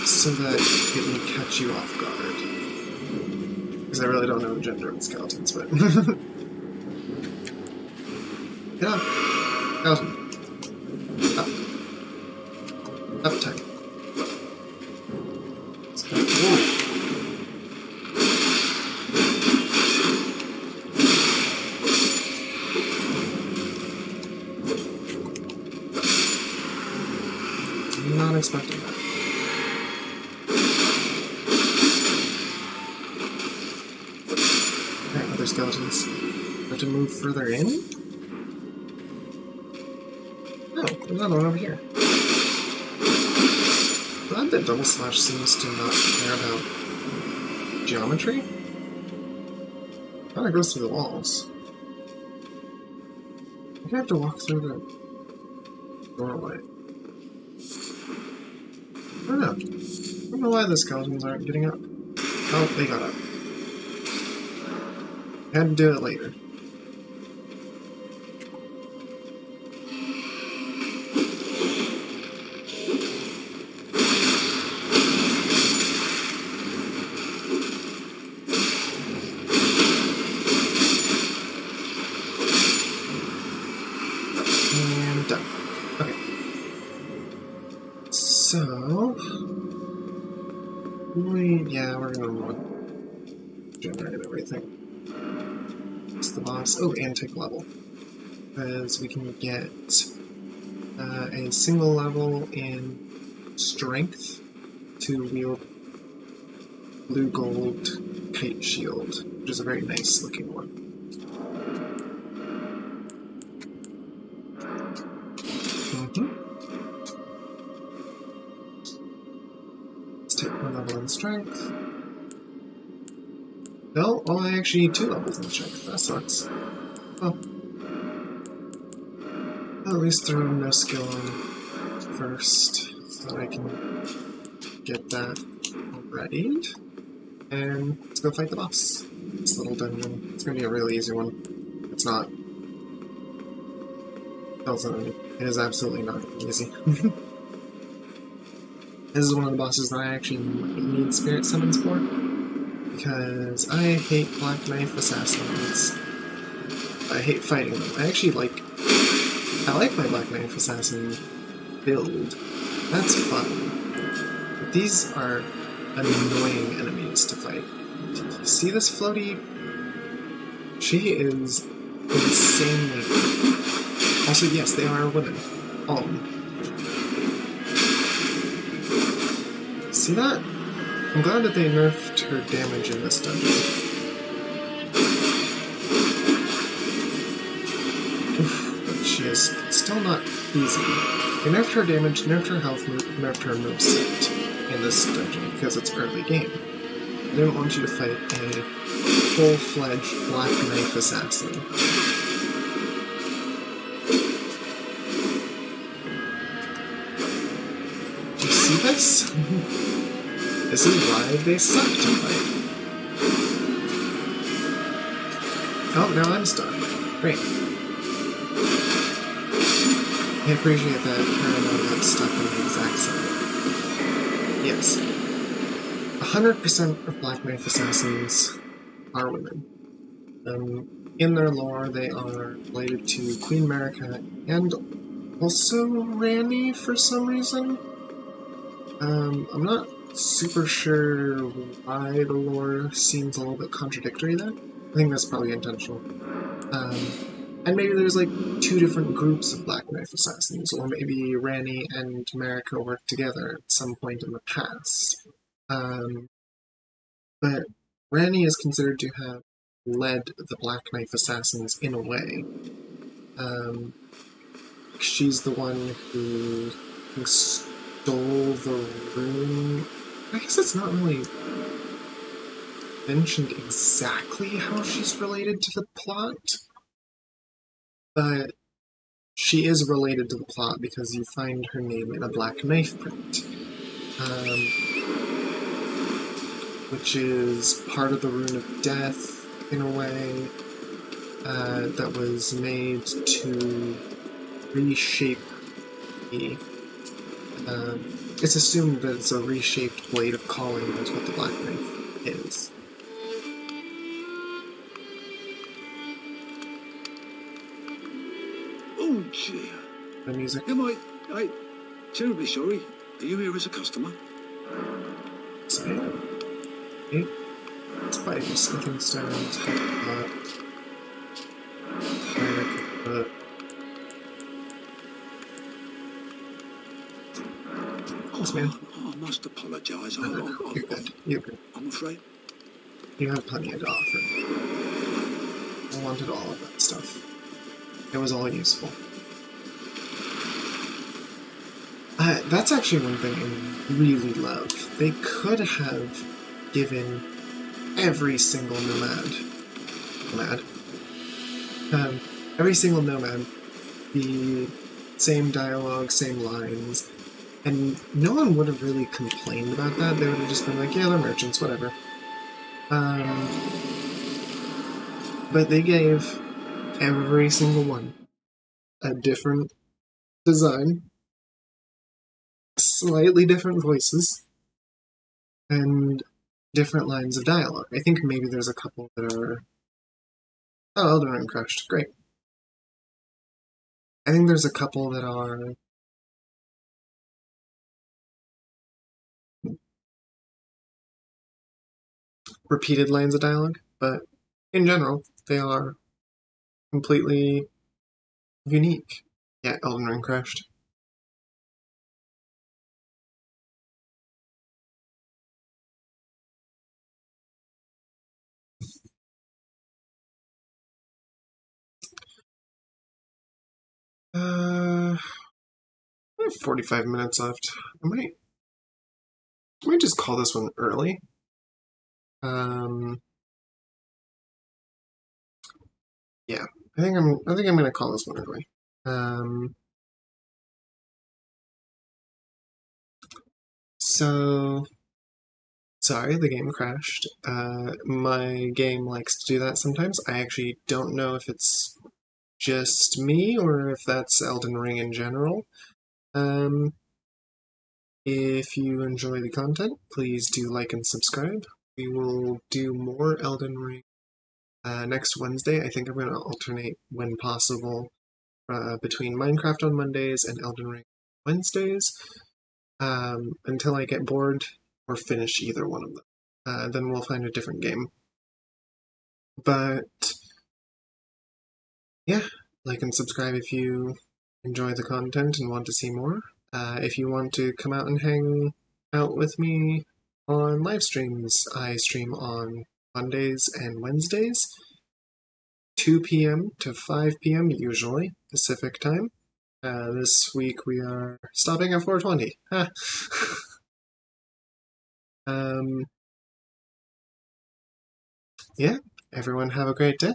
So that it will catch you off guard. Because I really don't know the gender of skeletons, but... Get up! Skeleton. Up. Up tight. Whoa. I'm not expecting that. Other skeletons. Have to move further in? Oh, there's another one over here. Glad that double slash seems to not care about geometry. Kinda goes through the walls. I have to walk through the doorway. I don't know. I don't know why the skeletons aren't getting up. Oh, they got up. Had to do it later. And done. Okay. So... we're gonna generate everything. It's the boss. Oh, and take level. Because we can get a single level in strength to wield blue gold kite shield, which is a very nice looking one. Let's take one level in strength. No, oh, I actually need 2 levels in strength. That sucks. Well, I'll at least throw no skill on first, so I can get that readied. And let's go fight the boss. This little dungeon. It's gonna be a really easy one. It's not. It is absolutely not easy. This is one of the bosses that I actually need spirit summons for, because I hate Black Knife Assassins. I hate fighting them. I like my Black Knife Assassin build. That's fun. But these are annoying enemies to fight. You see this floaty? She is insanely good. Also, yes, they are women. All of them. See that? I'm glad that they nerfed her damage in this dungeon. Oof, but she is still not easy. They nerfed her damage, nerfed her health, nerfed her moveset in this dungeon because it's early game. They didn't want you to fight a full-fledged Black Knife Assassin. Do you see this? This is why they suck to fight. Oh, now I'm stuck. Great. I appreciate that Paranoid got stuck on the exact side. Yes. 100% of Black Knife Assassins are women. In their lore, they are related to Queen Marika and also Randy for some reason. I'm not super sure why the lore seems a little bit contradictory there. I think that's probably intentional. And maybe there's like 2 different groups of Black Knife Assassins, or maybe Ranny and Marika worked together at some point in the past. But Ranny is considered to have led the Black Knife Assassins in a way. She's the one who stole the rune. I guess it's not really mentioned exactly how she's related to the plot, but she is related to the plot because you find her name in a black knife print, which is part of the Rune of Death, in a way, that was made to reshape the... it's assumed that it's a reshaped blade of calling. That's what the black knife is. Oh dear. The music. I terribly sorry. Are you here as a customer? Okay. Let's buy the smithing stones. Thanks, man. I must apologise. You're good. You're good. I'm afraid. You have plenty to offer. I wanted all of that stuff. It was all useful. That's actually one thing I really love. They could have given every single nomad, every single nomad the same dialogue, same lines, and no one would have really complained about that. They would have just been like, yeah, they're merchants, whatever. But they gave every single one a different design, slightly different voices, and different lines of dialogue. I think maybe there's a couple that are. Oh, Elden Ring crashed. Great. I think there's a couple that are repeated lines of dialogue, but in general, they are completely unique. Yeah, Elden Ring crashed. I have 45 minutes left. I might just call this one early. Um, yeah, I think I'm gonna call this one early. Um, so sorry, the game crashed. My game likes to do that sometimes. I actually don't know if it's just me or if that's Elden Ring in general. Um, if you enjoy the content, please do like and subscribe. We will do more Elden Ring next Wednesday. I think I'm going to alternate when possible between Minecraft on Mondays and Elden Ring Wednesdays until I get bored or finish either one of them. Then we'll find a different game. But yeah, like and subscribe if you enjoy the content and want to see more. If you want to come out and hang out with me on live streams, I stream on Mondays and Wednesdays, 2 p.m. to 5 p.m. usually, Pacific time. This week we are stopping at 4:20. um, yeah, everyone have a great day.